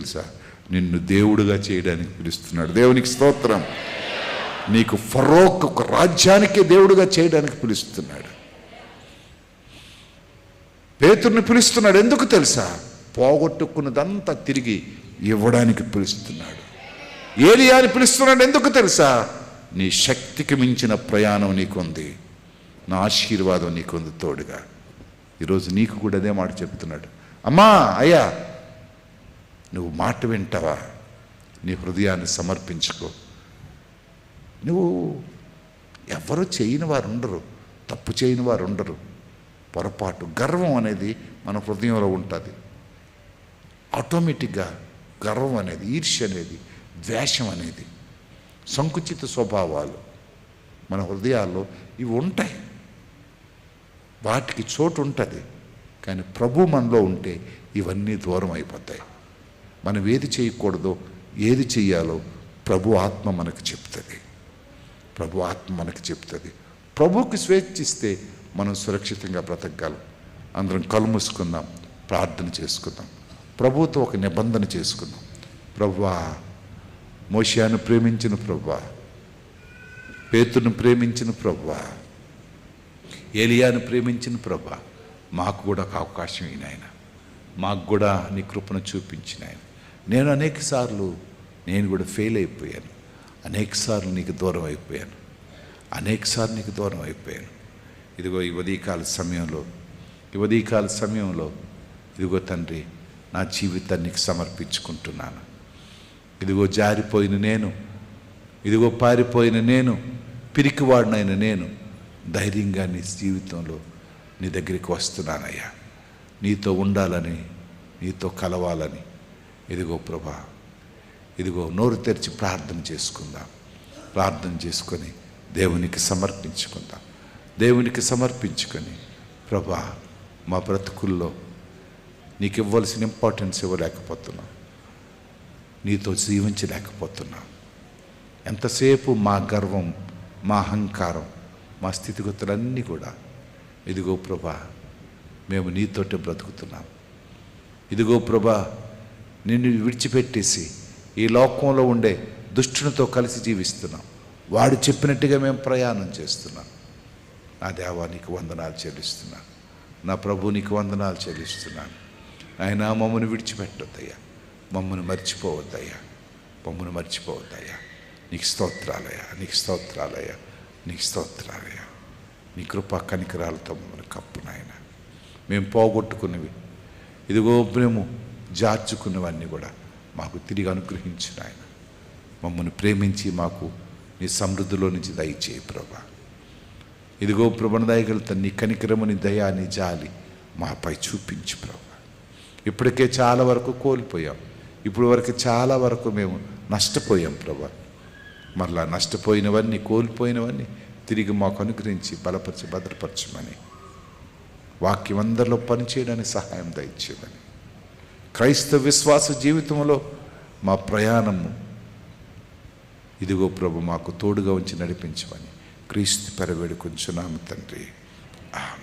తెలుసా? నిన్ను దేవుడుగా చేయడానికి పిలుస్తున్నాడు. దేవునికి స్తోత్రం. నీకు ఫరోక్ ఒక రాజ్యానికే దేవుడుగా చేయడానికి పిలుస్తున్నాడు. పేతురుని పిలుస్తున్నాడు. ఎందుకు తెలుసా? పోగొట్టుకున్నదంతా తిరిగి ఇవ్వడానికి పిలుస్తున్నాడు. ఏలియాని పిలుస్తున్నాడు. ఎందుకు తెలుసా? నీ శక్తికి మించిన ప్రయాణం నీకుంది, నా ఆశీర్వాదం నీకుంది తోడుగా. ఈరోజు నీకు కూడా అదే మాట చెప్తున్నాడు. అమ్మా, అయ్యా, నువ్వు మాట వింటావా? నీ హృదయాన్ని సమర్పించుకో. నువ్వు ఎవరు చేయని వారు ఉండరు, తప్పు చేయని వారు ఉండరు. పొరపాటు, గర్వం అనేది మన హృదయంలో ఉంటుంది. ఆటోమేటిక్గా గర్వం అనేది, ఈర్ష్య అనేది, ద్వేషం అనేది, సంకుచిత స్వభావాలు మన హృదయాల్లో ఇవి ఉంటాయి. వాటికి చోటు ఉంటుంది. కానీ ప్రభు మనలో ఉంటే ఇవన్నీ దూరం అయిపోతాయి. మనం ఏది చేయకూడదో, ఏది చెయ్యాలో ప్రభు ఆత్మ మనకు చెప్తుంది. ప్రభువుకి స్వేచ్ఛిస్తే మనం సురక్షితంగా బ్రతకగలం. అందరం కళ్ళు మూసుకుందాం, ప్రార్థన చేసుకుందాం, ప్రభువుతో ఒక నిబంధన చేసుకుందాం. ప్రభువా, మోషేను ప్రేమించిన ప్రభువా, పేతురును ప్రేమించిన ప్రభువా, ఏలియాను ప్రేమించిన ప్రభువా, మాకు కూడా ఒక అవకాశం అయిన ఆయన, మాకు కూడా నీ కృపను చూపించిన ఆయన. నేను అనేకసార్లు కూడా ఫెయిల్ అయిపోయాను, అనేకసార్లు నీకు దూరం అయిపోయాను. ఇదిగో ఈ ఉదయకాల సమయంలో ఇదిగో తండ్రి, నా జీవితాన్ని నీకు సమర్పించుకుంటున్నాను. ఇదిగో జారిపోయిన నేను, ఇదిగో పారిపోయిన నేను, పిరికివాడినైన నేను ధైర్యంగా నీ జీవితంలో నీ దగ్గరికి వస్తున్నానయ్యా. నీతో ఉండాలని, నీతో కలవాలని. ఇదిగో ప్రభా, ఇదిగో నోరు తెరిచి ప్రార్థన చేసుకుందాం. ప్రార్థన చేసుకొని దేవునికి సమర్పించుకుందాం. దేవునికి సమర్పించుకొని, ప్రభా మా బ్రతుకుల్లో నీకు ఇవ్వాల్సిన ఇంపార్టెన్స్ ఇవ్వలేకపోతున్నాం, నీతో జీవించలేకపోతున్నాం. ఎంతసేపు మా గర్వం, మా అహంకారం, మా స్థితిగతులన్నీ కూడా ఇదిగో ప్రభా మేము నీతోటే బ్రతుకుతున్నాం. ఇదిగో ప్రభా నిన్ను విడిచిపెట్టేసి ఈ లోకంలో ఉండే దుష్టునితో కలిసి జీవిస్తున్నాం. వాడు చెప్పినట్టుగా మేము ప్రయాణం చేస్తున్నాం. నా దేవా నీకు వందనాలు చెల్లిస్తున్నాను. నా ప్రభు నీకు వందనాలు చెల్లిస్తున్నాను. ఆయన మమ్మల్ని విడిచిపెట్టొద్దయ్యా, మమ్మల్ని మర్చిపోవద్దయ్యా, మమ్మల్ని మర్చిపోవద్దయ్యా. నీకు స్తోత్రాలయ్యా, నీకు స్తోత్రాలయ్యా, నీకు స్తోత్రాలయ్యా. నీ కృపా కనికరాలతో మమ్మల్ని కప్పు నాయన. మేము పోగొట్టుకున్నవి ఇదిగో మేము జార్చుకున్నవన్నీ కూడా మాకు తిరిగి అనుగ్రహించిన ఆయన. మమ్మల్ని ప్రేమించి మాకు నీ సమృద్ధిలో నుంచి దయచేయి ప్రభా. ఇదిగో ప్రభుని దయగలుగుతా నీ కనికరము, నీ దయా, నీ జాలి మాపై చూపించు ప్రభా. ఇప్పటికే చాలా వరకు కోల్పోయాం, ఇప్పుడు వరకు చాలా వరకు మేము నష్టపోయాం ప్రభా. మరలా నష్టపోయినవన్నీ, కోల్పోయినవన్నీ తిరిగి మాకు అనుగ్రహించి బలపరిచి భద్రపరచమని, వాక్యం అందరిలో పనిచేయడానికి సహాయం దయచేయమని, క్రైస్తవ విశ్వాస జీవితంలో మా ప్రయాణము ఇదిగో ప్రభు మాకు తోడుగా ఉంచి నడిపించమని క్రీస్తు పెరవేడుకొంచున్నాము తండ్రి. ఆమేన్.